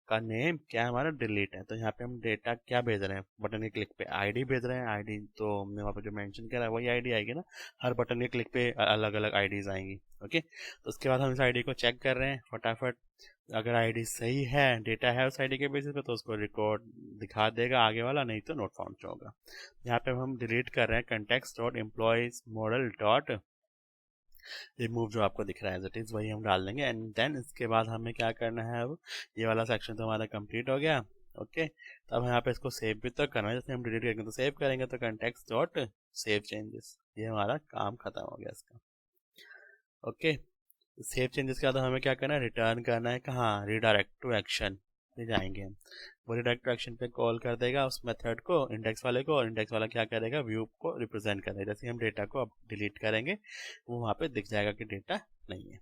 का नेम क्या है हमारा, डिलीट है। तो यहाँ पे हम डेटा क्या भेज रहे हैं, बटन के क्लिक पे आईडी भेज रहे हैं। आईडी तो हमने वहाँ पे जो मेंशन करा है वही आईडी आएगी ना, हर बटन के क्लिक पे अलग अलग आईडीज आएंगी। ओके, तो उसके बाद हम इस आईडी को चेक कर रहे हैं फटाफट। अगर आईडी सही है, डेटा है उस आईडी के बेसिस पे, तो उसको रिकॉर्ड दिखा देगा आगे वाला, नहीं तो नोट फाउंड होगा। यहाँ पे हम डिलीट कर रहे हैं context dot employees model dot remove, जो आपको दिख रहा है इट इज़ वही हम डाल देंगे। एंड देन इसके बाद हमें क्या करना है, अब ये वाला सेक्शन तो हमारा कंप्लीट हो गया। ओके, तो अब यहाँ पे इसको सेव भी तो करना है, जैसे हम डिलीट करेंगे तो सेव करेंगे, तो कंटेक्स्ट डॉट सेव चेंजेस, ये हमारा काम खत्म हो गया इसका। ओके, सेव चेंजेस के बाद हमें क्या करना है, रिटर्न करना है कहाँ, रिडायरेक्ट टू एक्शन। पे जाएंगे हम, वो रिडायरेक्ट एक्शन पे कॉल कर देगा उस मेथड को, इंडेक्स वाले को, और इंडेक्स वाला क्या करेगा, व्यू को रिप्रेजेंट करेगा। जैसे हम डेटा को अब डिलीट करेंगे वो वहाँ पे दिख जाएगा कि डेटा नहीं है।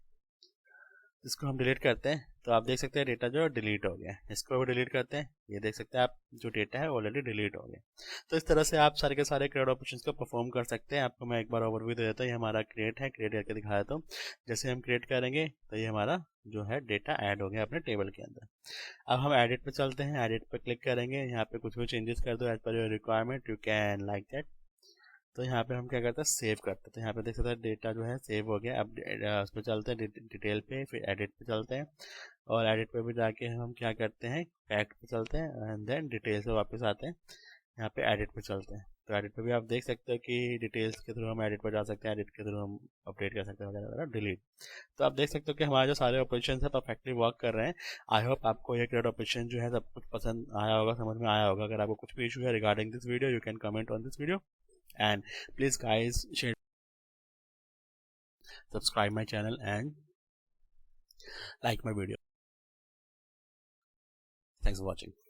इसको हम डिलीट करते हैं तो आप देख सकते हैं डेटा जो डिलीट हो गया। इसको भी डिलीट करते हैं, ये देख सकते हैं आप जो डेटा है ऑलरेडी डिलीट हो गया। तो इस तरह से आप सारे के सारे क्रिएट ऑपरेशंस को परफॉर्म कर सकते हैं। आपको मैं एक बार ओवरव्यू दे देता हूँ। ये हमारा क्रिएट है, क्रिएट करके दिखा देता हूँ। जैसे हम क्रिएट करेंगे तो ये हमारा जो है डेटा ऐड हो गया अपने टेबल के अंदर। अब हम एडिट पे चलते हैं, एडिट पे क्लिक करेंगे, यहाँ पे कुछ भी चेंजेस कर दो as per your requirement, you can like that. तो यहाँ पे हम क्या करते हैं, सेव करते हैं। तो यहाँ पे देख सकते हैं डेटा जो है सेव हो गया। अब उस पर चलते हैं डिटेल पे, फिर एडिट पे चलते हैं, और एडिट पे भी जाके हम क्या करते हैं, फैक्ट पे चलते हैं, एंड देन डिटेल से वापस आते हैं, यहाँ पे एडिट पे चलते हैं। तो एडिट पे भी आप देख सकते हो कि डिटेल्स के थ्रू हम एडिट पर जा सकते हैं, एडिट के थ्रू हम अपडेट कर सकते हैं वगैरह वगैरह, डिलीट। तो आप देख सकते हो कि हमारे जो सारे ऑपरेशन है परफेक्टली वर्क कर रहे हैं। आई होप आपको ये क्रिएट ऑपरेशन जो है सब कुछ पसंद आया होगा, समझ में आया होगा। अगर आपको कुछ भी इशू है regarding this video, you can comment on this video, and please guys share, subscribe my channel and like my video. Thanks for watching.